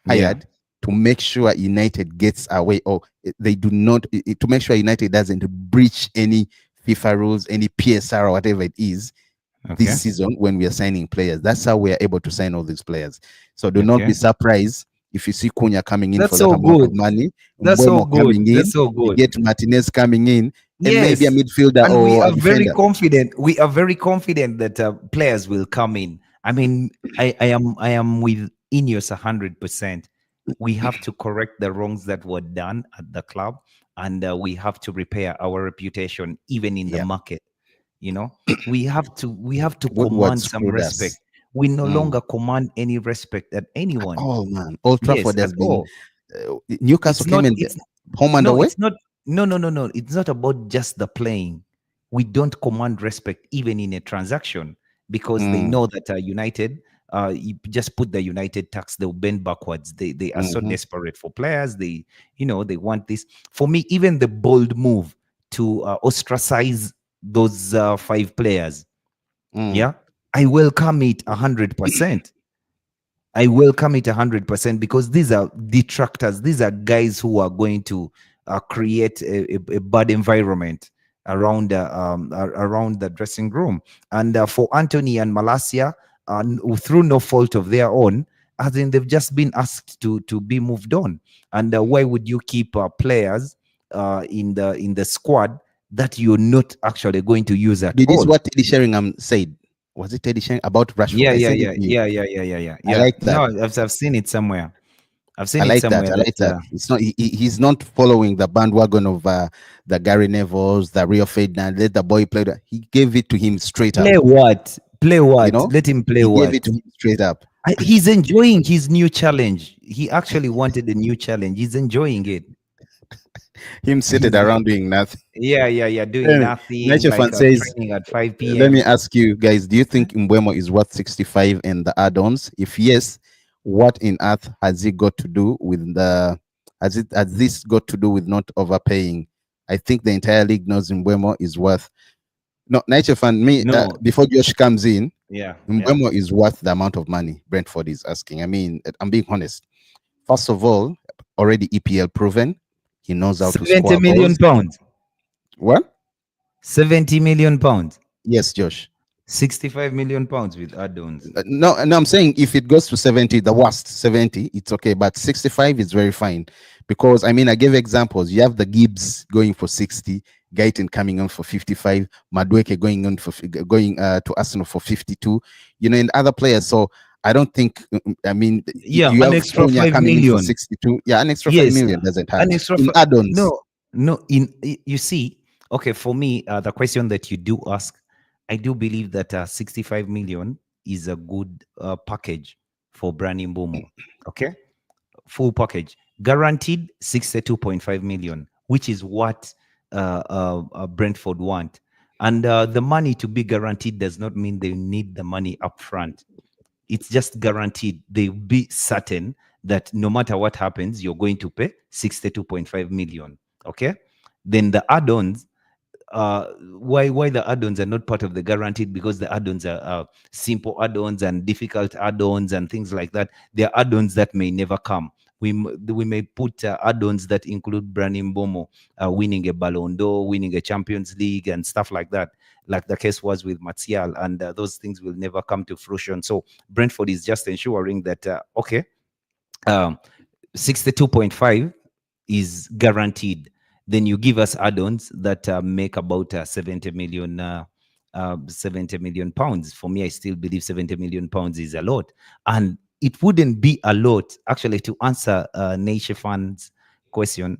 Yeah. hired to make sure United gets away, or they do not, to make sure United doesn't breach any FIFA rules, any PSR or whatever it is Okay. this season when we are signing players. That's how we are able to sign all these players. So do not Okay. be surprised if you see Cunha coming in That's for that so amount of good. money, That's so Mbeumo good. coming in, That's so you good. get Martinez coming in, and maybe a Yes. midfielder And we or a are very defender. confident. We are very confident that players will come in. I mean, I am with Ineos 100%. We have to correct the wrongs that were done at the club, and we have to repair our reputation even in the Yeah, market. We have to Woodward command some screwed respect. us. We no Mm. longer command any respect at anyone. Oh man, Old Yes, Trafford at has been. all. Newcastle It's came not. in It's home and no. away. It's not. No, no, no, no. It's not about just the playing. We don't command respect even in a transaction because they Mm, know that United, you just put the United tax, they'll bend backwards. They are so mhm, desperate for players. They want this. For me, even the bold move to ostracize those five players, mm. yeah, I welcome it 100%. I welcome it 100% because these are detractors. These are guys who are going to create a bad environment around the dressing room. And for Anthony and Malasia, through no fault of their own, as in they've just been asked to be moved on. And why would you keep players in the squad that you're not actually going to use at This is all? what Teddy Sheringham said. Was it Teddy Sheringham about Rashford? Yeah, I yeah, sent it yeah, to you. yeah, yeah, yeah, yeah, yeah, I yeah. like that. No, I've seen it somewhere. I've I seen it like that. somewhere I that like that. It's not. He's not following the bandwagon of the Gary Neville's, the Rio Ferdinand. Let the boy play. He gave it to him straight play up. what? Play You what? know, Let him play he gave it to what? him straight up. He's enjoying his new challenge. He actually wanted a new challenge. He's enjoying it. Him seated He's around doing nothing. yeah, yeah, yeah, doing Anyway, nothing Nature like Fan says, training at 5 let me p.m. ask you guys, do you think Mbeumo is worth 65 and the add-ons? If yes, what in earth has it got to do with the has this got to do with not overpaying? I think the entire league knows Mbeumo is worth no Nature Fan. Me No, before Josh comes in, yeah, yeah. Mbeumo is worth the amount of money Brentford is asking. I mean, I'm being honest. First of all, already EPL proven, he knows how to 70 score million goals. pounds. What? 70 million pounds. Yes, Josh. 65 million pounds with add-ons. No, no, I'm saying if it goes to 70, the worst 70, it's okay, but 65 is very fine because I mean, I gave examples. You have the Gibbs going for 60, Gaitin coming on for 55, Madueke going on for going to Arsenal for 52, you know, and other players. So I don't think, I mean, Yeah, you an have extra Konya 5 coming in for million. 62. Yeah, an extra 5 Yes, million doesn't hurt. an extra In add-ons, no, no. You see, okay, for me, the question that you do ask, I do believe that 65 million is a good package for Bryan Mbeumo. Okay, full package, guaranteed 62.5 million, which is what Brentford want. And the money to be guaranteed does not mean they need the money upfront. It's just guaranteed. They'll be certain that no matter what happens, you're going to pay 62.5 million. Okay. Then the add-ons, why the add-ons are not part of the guaranteed, because the add-ons are simple add-ons and difficult add-ons and things like that. They are add-ons that may never come. We may put add-ons that include Bryan Mbeumo winning a Ballon d'Or, winning a Champions League, and stuff like that, like the case was with Martial, and those things will never come to fruition. So Brentford is just ensuring that okay, um, 62.5 is guaranteed. Then you give us add-ons that make about 70 million pounds. For me, I still believe 70 million pounds is a lot. And it wouldn't be a lot, actually, to answer Nation fans' question,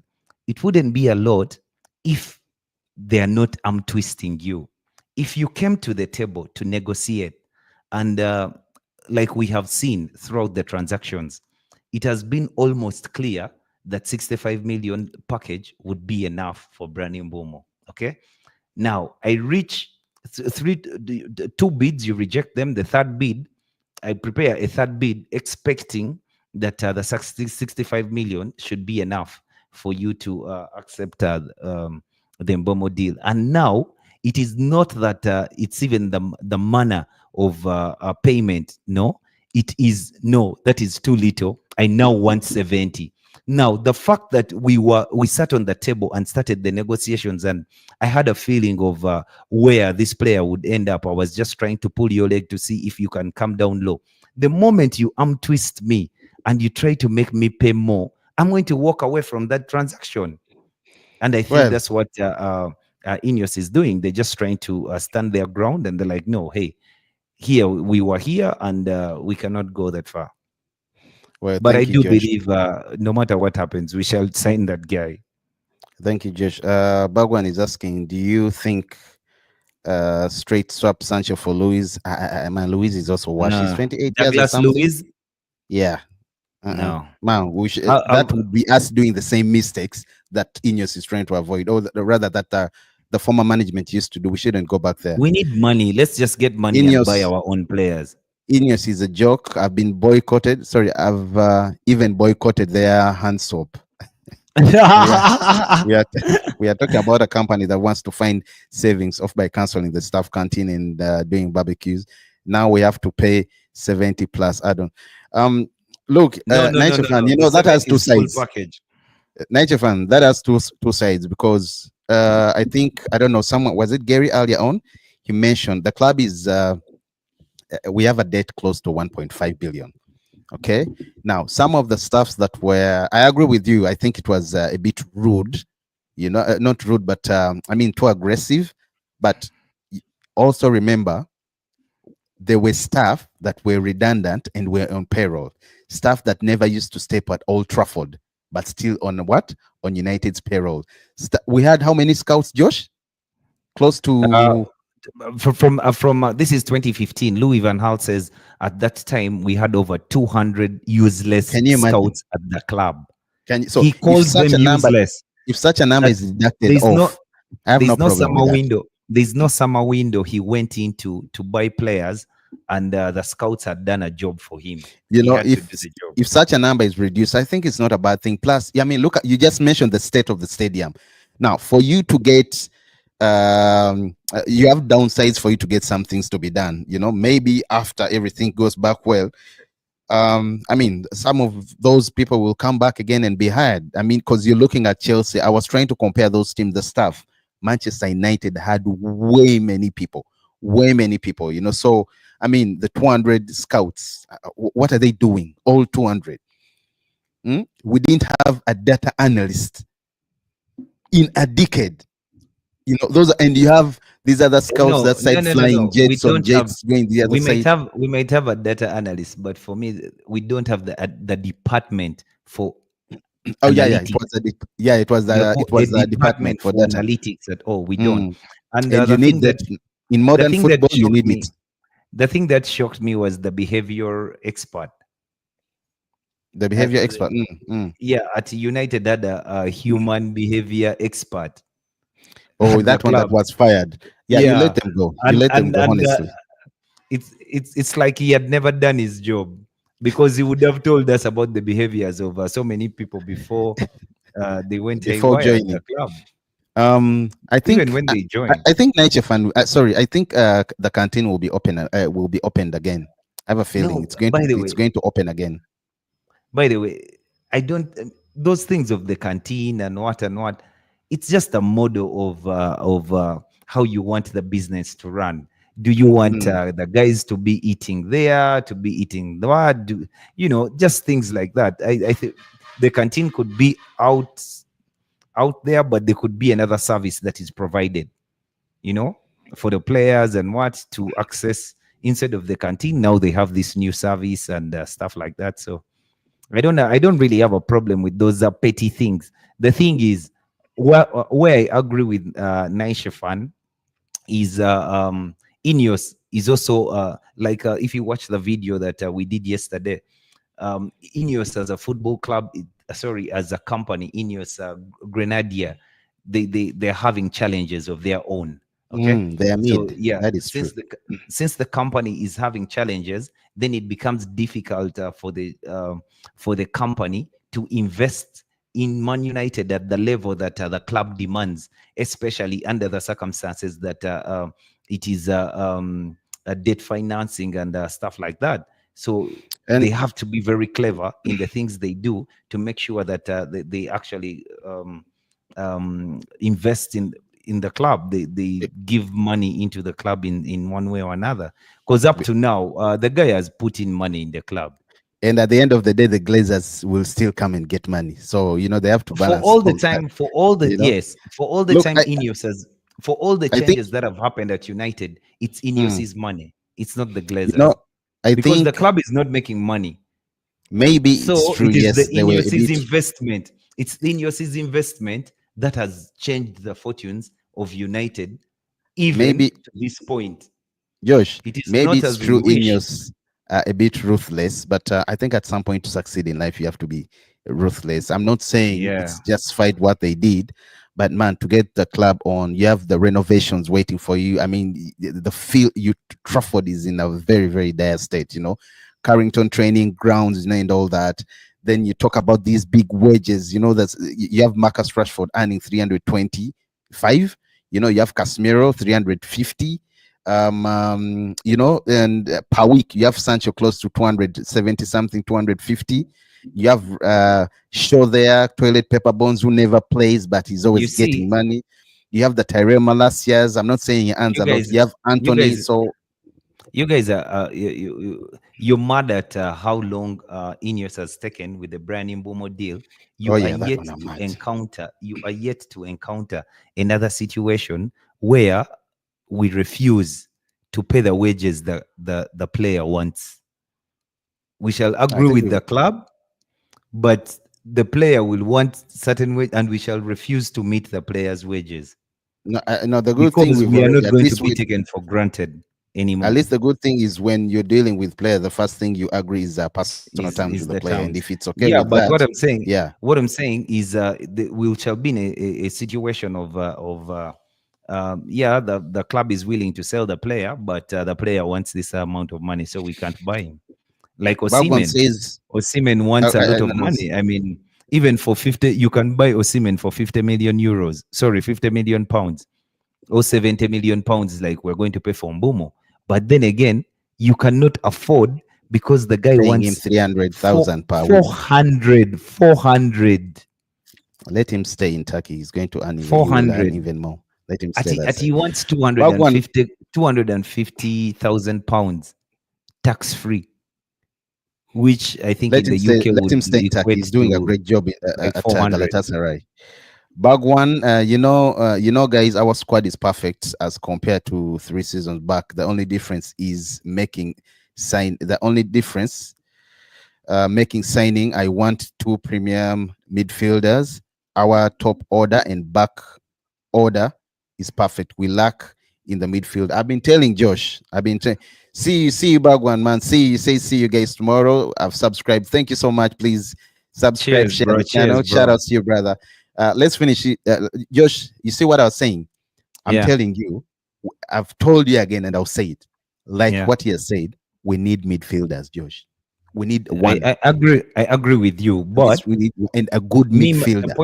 it wouldn't be a lot if they are not arm twisting you. If you came to the table to negotiate, and like we have seen throughout the transactions, it has been almost clear that 65 million package would be enough for Bryan Mbeumo. Okay. Now I reach two bids, you reject them. The third bid, I prepare a third bid expecting that the 65 million should be enough for you to accept the Mbeumo deal. And now it is not that it's even the manner of payment. No, it is no, that is too little. I now want 70. Now the fact that we sat on the table and started the negotiations, and I had a feeling of where this player would end up. I was just trying to pull your leg to see if you can come down low. The moment you arm twist me and you try to make me pay more, I'm going to walk away from that transaction. And I think well, that's what INEOS is doing. They're just trying to stand their ground, and they're like, no, hey, here we were here, and we cannot go that far. well, But I thank you, do Josh. believe no matter what happens, we shall sign that guy. Thank you, Josh. Bagwan is asking, do you think straight swap Sancho for Luis? Man, Luis is also washed. He's No, 28 years or Douglas something. Lewis. Yeah. No. Man, that Um, would be us doing the same mistakes that Ineos is trying to avoid, or rather that the former management used to do. We shouldn't go back there. we need money. Let's just get money and buy Ineos, our own players. Ineos is a joke. I've been boycotted. Sorry, I've even boycotted their hand soap. We are we are we are talking about a company that wants to find savings off by canceling the staff canteen and doing barbecues. Now we have to pay 70 plus add-on. Look, No, no, no, Nature no, fan, no. you The know that has 70 two is full sides. package. Nature fan, that has two sides because I think I don't know, someone was it Gary earlier on? He mentioned the club is we have a debt close to 1.5 billion. Okay, now some of the stuffs that were, I agree with you. I think it was a bit rude, not rude, but I mean too aggressive. But also remember, there were staff that were redundant and were on payroll, staff that never used to step at Old Trafford, but still on what? On United's payroll. We had how many scouts, Josh? Close Uh, to. from this is 2015. Louis Van Gaal says at that time we had over 200 useless Can you imagine? scouts at the club. Can you, so He calls them useless. if such a number That is deducted there's no off, I have no there's no problem with summer that. window. There's no summer window. He went into to buy players, and the scouts had done a job for him. You He know, had to do the job. if such a number is reduced, I think it's not a bad thing. Plus, I mean, look at, you just mentioned the state of the stadium. Now, for you to get you have downsides for you to get some things to be done. You know, maybe after everything goes back well, I mean, some of those people will come back again and be hired. I mean, because you're looking at Chelsea. I was trying to compare those teams, the staff. Manchester United had way many people, you know. So, I mean, the 200 scouts, what are they doing? All 200. We didn't have a data analyst in a decade. You know, those, and you have these other scouts No, that no, side no, no, flying no. We jets on don't have. jets going the other side. We might have a data analyst, but for me, we don't have the department for Oh yeah, yeah. It analytics. was yeah, it A was a department department for for data. analytics at all. We don't. And And you need that in the modern thing that football. You shocked need me, it. the thing that shocked me was the behavior expert. The Uh, behavior expert. yeah, at United had a human behavior expert Oh, at the that one that club. was fired. Yeah, you let Yeah, them go. You let them go. and Honestly, it's like he had never done his job, because he would have told us about the behaviors of so many people before they went before haywire at the joining. club, I even think when they I, joined. I think Nature Fan. Sorry, I think the canteen will be open. Will be opened again. I have a feeling No, by the it's way, going to open again. by the way, I don't those things of the canteen and what. It's just a model of how you want the business to run. Do you want the guys to be eating there, to be eating what? Just things like that. I think the canteen could be out there, but there could be another service that is provided, you know, for the players and what to access instead of the canteen. Now they have this new service and stuff like that. So I don't really have a problem with those petty things. The thing is, where I agree with Naisha Fan is INEOS is also like if you watch the video that we did yesterday, INEOS as a football club, sorry, as a company, INEOS Grenadier, they're having challenges of their own. Okay, They are so mid. yeah, That is true. since the company is having challenges, then it becomes difficult for the company to invest in Man United at the level that the club demands, especially under the circumstances that it is debt financing and stuff like that. So And they have to be very clever in the things they do to make sure that they actually invest in the club. They give money into the club in one way or another, because up to now the guy has put in money in the club. and at the end of the day, the Glazers will still come and get money. So they have to For balance all the all that. time, for all the You know, yes, for all the look, time Ineos has, for all the I think changes that have happened at United, it's mm, Ineos's money. It's not the you know, Glazers, I because the think club is not making money. maybe it's So true. it is the Yes, they were a Ineos's bit. investment. It's Ineos's investment that has changed the fortunes of United, even Maybe to this point. Josh, It is maybe not it's as we true. wish. a bit ruthless, but I think at some point to succeed in life, you have to be ruthless. I'm not saying Yeah. it's justified what they did, but man, to get the club on, you have the renovations waiting for you. I mean, the field, Trafford is in a very, very dire state. Carrington training grounds, and all that. Then you talk about these big wages. That's you have Marcus Rashford earning 325. You have Casemiro 350. And per week you have Sancho close to 270 something, 250. You have Shaw there, toilet paper bones, who never plays but he's You always getting see, money. You have the Tyrell Malacias. I'm not saying he earns you a lot. guys, You have you Anthony. guys, So you guys are you're mad at how long INEOS has taken with the Bryan Mbeumo deal. oh You are yeah, that yet one I'm to mad. encounter. You are yet to encounter another situation where we refuse to pay the wages the player wants. We shall I agree think with the club, but the player will want certain wage, and we shall refuse to meet the player's wages no, no, the good thing because we've we are already, not going to be taken for granted at anymore. least the good thing is when you're dealing with player, the first thing you agree is personal terms with the Is the player, and terms. if it's okay Yeah, with but that, yeah. what I'm saying is, we shall be in a situation yeah, the club is willing to sell the player, but the player wants this amount of money, so we can't buy him. Like Bagwan Osimhen. says, Osimhen wants a lot of no, no, money. I mean, even for 50, you can buy Osimhen for 50 million euros. Sorry, 50 million pounds or 70 million pounds, like we're going to pay for Mbumo. But then again, you cannot afford because the guy paying him wants 300,000 per week. 400, 400, Let him stay in Turkey. He's going to earn even, he will earn 400. even more. Let him stay that He side. wants Bagwan, 250,000 pounds tax free, which I think let in him the stay. UK Let would him stay in Turkey. equate He's doing a to great job like at 400. Galatasaray. Bagwan, guys, our squad is perfect as compared to 3 seasons back. The only difference is making sign. The only difference, making signing. I want two premium midfielders. Our top order and back order is perfect. We lack in the midfield. I've been telling Josh. I've been saying, see you, Bagwan, man. See you guys tomorrow. I've subscribed. Thank you so much. Please subscribe, Cheers, share bro. the Cheers, channel. Shout bro. out to you, brother. Let's finish it. Josh, you see what I was saying? I'm Yeah, telling you, I've told you again, and I'll say it. Like yeah. what he has said, we need midfielders, Josh. We need one. I agree. I agree with you. At least But we need and a good the midfielder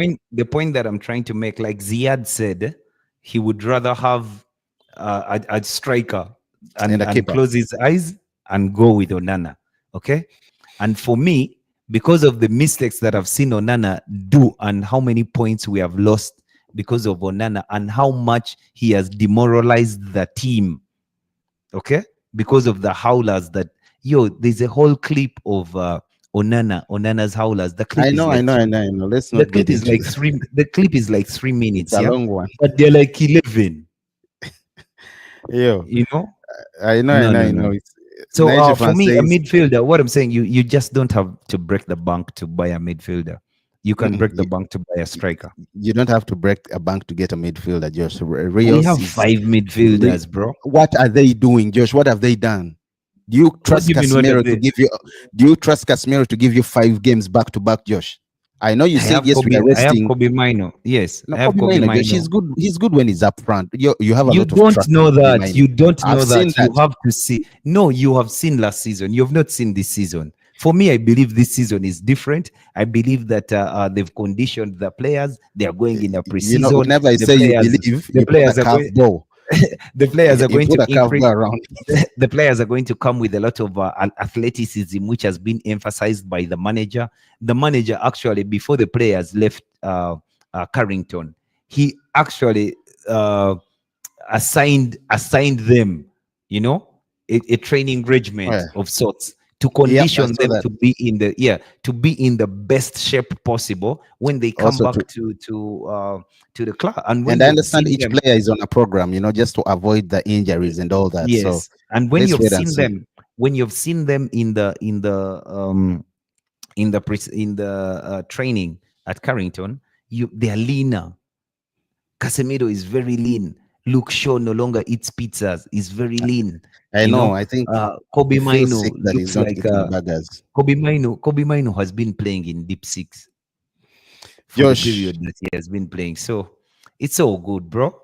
point that I'm trying to make, like Ziad said, he would rather have a striker and a and keeper. close his eyes and go with Onana. Okay. And for me, because of the mistakes that I've seen Onana do and how many points we have lost because of Onana and how much he has demoralized the team, okay, because of the howlers that, there's a whole clip of Onana's howlers. The clip I is know, I like know, I know, I know. Let's the not clip get is into like that. the clip is like three It's minutes, a yeah, long one. but they're like 11, Yo, you know. I know, I No, know, no, I no. know. It's So Niger for fan me, a says midfielder, what I'm saying, you just don't have to break the bank to buy a midfielder. You can "Mm-mm, break the bank to buy a striker. you don't have to break a bank to get a midfielder, Josh. We Rios have is five midfielders, bro. what are they doing, Josh? What have they done? Do you What do trust you mean? What have Casemiro to they? give you? Do you trust Casemiro to give you 5 games back to back, Josh? I know you said yes, we are I have resting. Kobe Mino. Yes, No, I have Kobe Kobe Mino, Josh. Mino. He's good. He's good when he's up front. You have a You lot of don't trust in know Kobe that. Mino. You don't I've know seen that. You that. have to see. No, you have seen last season. You have not seen this season. For me, I believe this season is different. I believe that they've conditioned the players. They are going in a preseason. Whenever I say you believe, The you put a players are going. curveball. The players are You going put to a increase. curveball around. The players are going to come with a lot of athleticism, which has been emphasized by the manager. The manager actually, before the players left Carrington, he actually assigned them, a training regiment Well, of sorts to yep, I condition saw them that. to be in the best shape possible when they come Also, back to the club. And when and I you've understand seen each them, player is on a program, just to avoid the injuries and all that. So yes, and when let's you've wait and seen see. them, in the training at Carrington, they are leaner. Casemiro is very lean. Luke Shaw no longer eats pizzas. He's very lean. I You know. know, I think Kobe he feels sick Maino that he's looks not like eating burgers. Kobe Maino has been playing in deep six for the Josh, period that he has been playing. So it's all good, bro.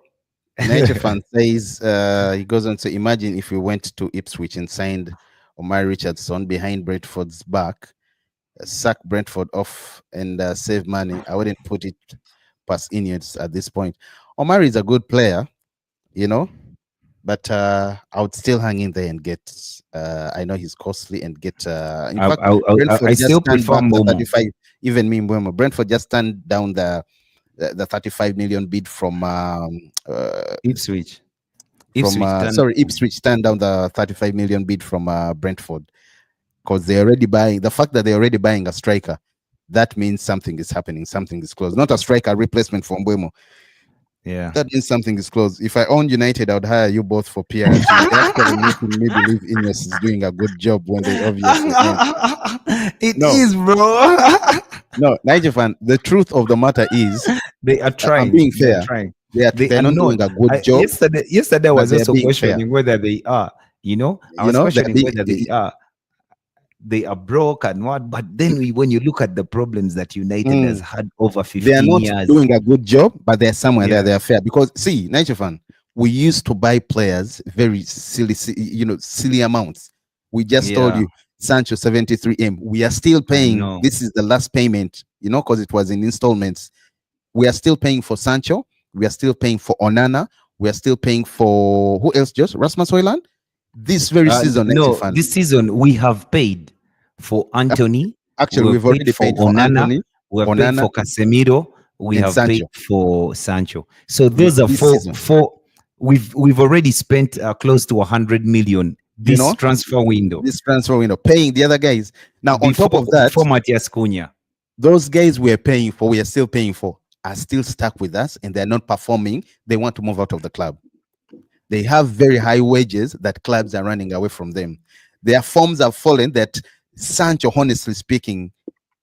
Nature Fan says he goes on to imagine if we went to Ipswich and signed Omar Richardson behind Brentford's back, sack Brentford off and save money. I wouldn't put it past INEOS at this point. Omar is a good player, you know, but I would still hang in there and get. I know he's costly and get. In fact, I Brentford still just turned prefer back the Momo. 35. Even me, Mbeumo. Brentford just turned down the 35 million bid Ipswich. from Ipswich done. sorry Ipswich turned down the 35 million bid from Brentford because they're already buying. The fact that they're already buying a striker, that means something is happening. Something is close. Not a striker replacement for Mbeumo. Yeah. That means something is close. If I owned United, I would hire you both for PRT. You're actually making me believe INEOS is doing a good job when they obviously ain't. It No, is, bro. no, Niger fan. The truth of the matter is, They are I'm trying. being They are fair. trying. They're They are not not. doing a good job, Yesterday, I but was they're also being fair. questioning whether they are. You know, I You was know, they're questioning being. whether they are broke and what. But then when you look at the problems that United has Mm, had over they are 15 not years, doing a good job, but they're somewhere there. yeah, They're fair because see, Niger fan. We used to buy players very silly, silly amounts. We just told yeah, you Sancho 73M. We are still I paying. know. This is the last payment, because it was in installments. We are still paying for Sancho. We are still paying for Onana. We are still paying for who else? Just Rasmus Højlund. This very season, Niger No, fan. this season we have paid for Anthony, Actually, we have we've paid already for paid for Onana, Anthony, we have paid Onana, for Casemiro, we and have paid Sancho. for Sancho. So those are This season, four. We've already spent close to 100 million you this know, transfer window this transfer window, paying the other guys. Now, on top of that, before Matias Cunha. those guys we are still paying for, are still stuck with us and they're not performing. They want to move out of the club. They have very high wages that clubs are running away from them. Their forms have fallen that Sancho, honestly speaking,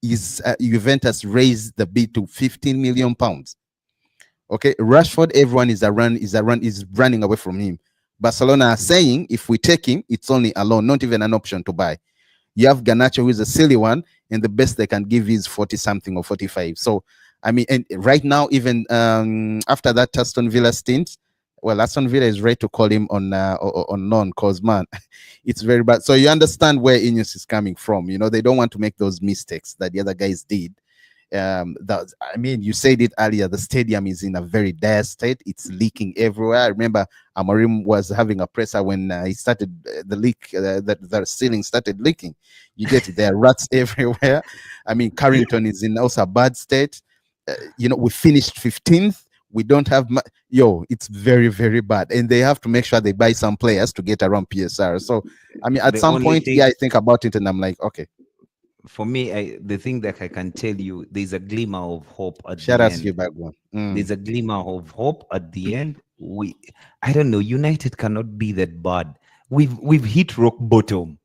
is Juventus raised the bid to 15 million pounds. Okay, Rashford, everyone is running away from him. Barcelona are saying if we take him, it's only a loan, not even an option to buy. You have Garnacho, who is a silly one, and the best they can give is 40 something or 45. So, I mean, and right now, even after that Aston Villa stint, well, Aston Villa is ready to call him on loan because, man, it's very bad. So you understand where INEOS is coming from. They don't want to make those mistakes that the other guys did. I mean, you said it earlier, the stadium is in a very dire state. It's leaking everywhere. I remember Amorim was having a presser when he started the leak, the ceiling started leaking. You get it, there are rats everywhere. I mean, Carrington is in also a bad state. We finished 15th. We don't have it's very, very bad, and they have to make sure they buy some players to get around PSR. So I mean, at The some only point, thing yeah, I think about it and I'm like, okay, for me, the thing that I can tell you, there's a glimmer of hope at shout the out to you end. back one. There's a glimmer of hope at the end. I don't know. United cannot be that bad. We've hit rock bottom.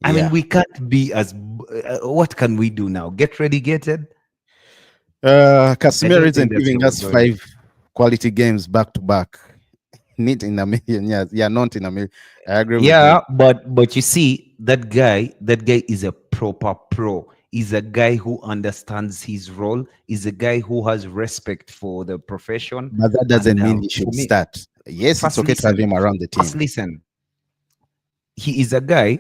I mean, Yeah. we can't be as. What can we do now? Get relegated? I Casemiro don't think isn't that's giving where we're us going. 5 quality games back to back. Not in a million years. Yeah, not in a million. I agree with you. Yeah, but you see, that guy is a proper pro. He's a guy who understands his role. He's a guy who has respect for the profession. But that And doesn't mean he for should me, start. Yes, it's first okay to have listen, him around the first team. listen. He is a guy.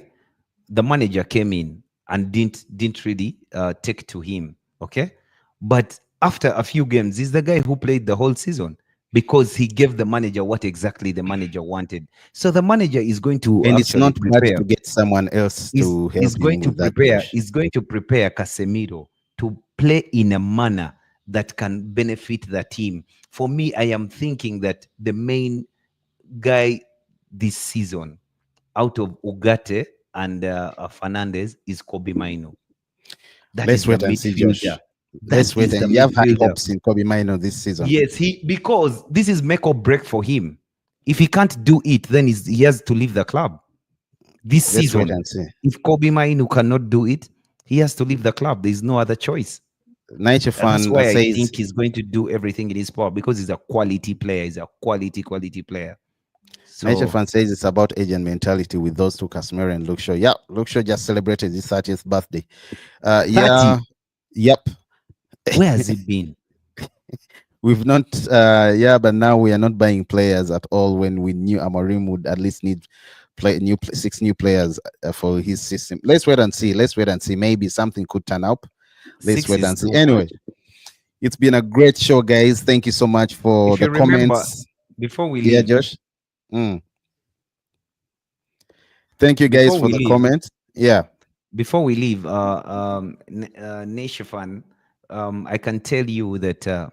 The manager came in and didn't really take to him. Okay, but after a few games, he's the guy who played the whole season because he gave the manager what exactly the manager wanted. So the manager is going to And it's actually not bad prepare. to get someone else to help Is him going to with that prepare. push. Is going to prepare Casemiro to play in a manner that can benefit the team. For me, I am thinking that the main guy this season out of Ugarte and Fernandez is Kobe Maino. That Let's is the wait and see, midfielder. Josh. That Let's wait. is the And you have high midfielder. hopes in Kobe Mino this season. Yes, because this is make or break for him. If he can't do it, then he has to leave the club. This Let's wait season, and see. if Kobe Mainu cannot do it, he has to leave the club. There is no other choice. Nature And that's fan why I says think he's going to do everything in his power because he's a quality player. He's a quality player. Nature So fan says it's about agent mentality with those two, Casemiro and Luke Shaw. Yeah, Luke Shaw just celebrated his 30th birthday. Yeah, 30, yep. where has he been? We've not, yeah, but now we are not buying players at all. When we knew Amorim would at least need six new players for his system. Let's wait and see. Let's wait and see. Maybe something could turn up. Let's Six wait is and see. too Anyway, much. it's been a great show, guys. Thank you so much for If the you remember, comments. before we Yeah, leave, Josh. Mm. Thank you guys before for we the leave, comments. Yeah. before we leave, Nation, I can tell you that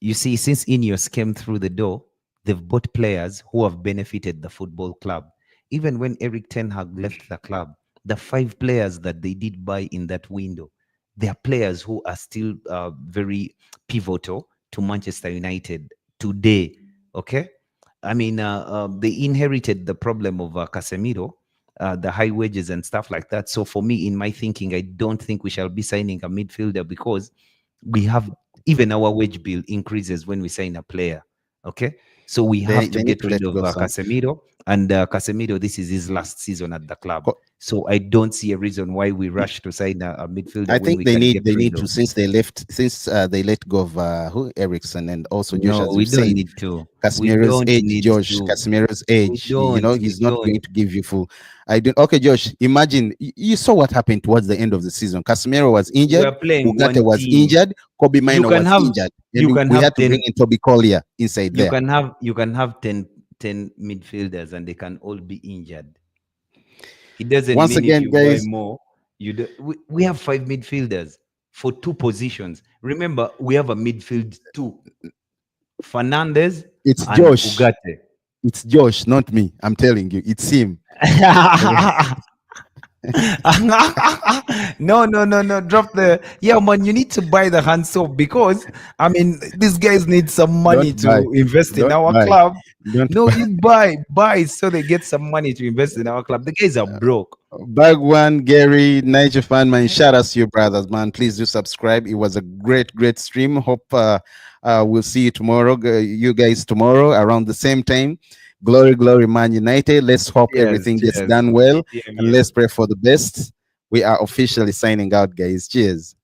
you see, since INEOS came through the door, they've bought players who have benefited the football club. Even when Eric Ten Hag left the club, the 5 players that they did buy in that window, they are players who are still very pivotal to Manchester United today. Okay, I mean, they inherited the problem of Casemiro, the high wages and stuff like that. So for me, in my thinking, I don't think we shall be signing a midfielder because we have even our wage bill increases when we sign a player. Okay, so we have to They need get to let rid of go some. Casemiro, and Casemiro, this is his last season at the club. Co- So I don't see a reason why we rush to sign a midfielder I when think we can get they rid need to, of. since they let go of who, Ericsson, and also Josh, No, as we you've don't said, need to. We Casemiro's don't age, need Josh, to. Casemiro's We age, don't. We he's not don't. going to give you full. I don't. Okay, Josh, imagine you saw what happened towards the end of the season. Casemiro was We are injured, playing Ugarte one was team. injured, Kobe You Mino can was have injured, you and can we had have to bring 10 in Toby Collier inside there. you can have 10 midfielders and they can all be injured. It doesn't Once mean if again, you buy guys, more, we have 5 midfielders for 2 positions. Remember, we have a midfield 2, Fernandez it's and Josh. Ugarte. It's Josh, not me. I'm telling you, it's him. No, no, no, no. Drop the yeah, man. You need to buy the hand soap because I mean these guys need some money Don't buy. to invest in Don't our buy. club. Don't No, buy. you buy so they get some money to invest in our club. The guys are broke. Bag one, Gary, Niger fan, man. Shout out to you, brothers, man. Please do subscribe. It was a great stream. Hope we'll see you tomorrow, you guys tomorrow around the same time. Glory, Man United. Let's hope Cheers, everything gets cheers. done well, and EPMU. let's pray for the best. We are officially signing out, guys. Cheers.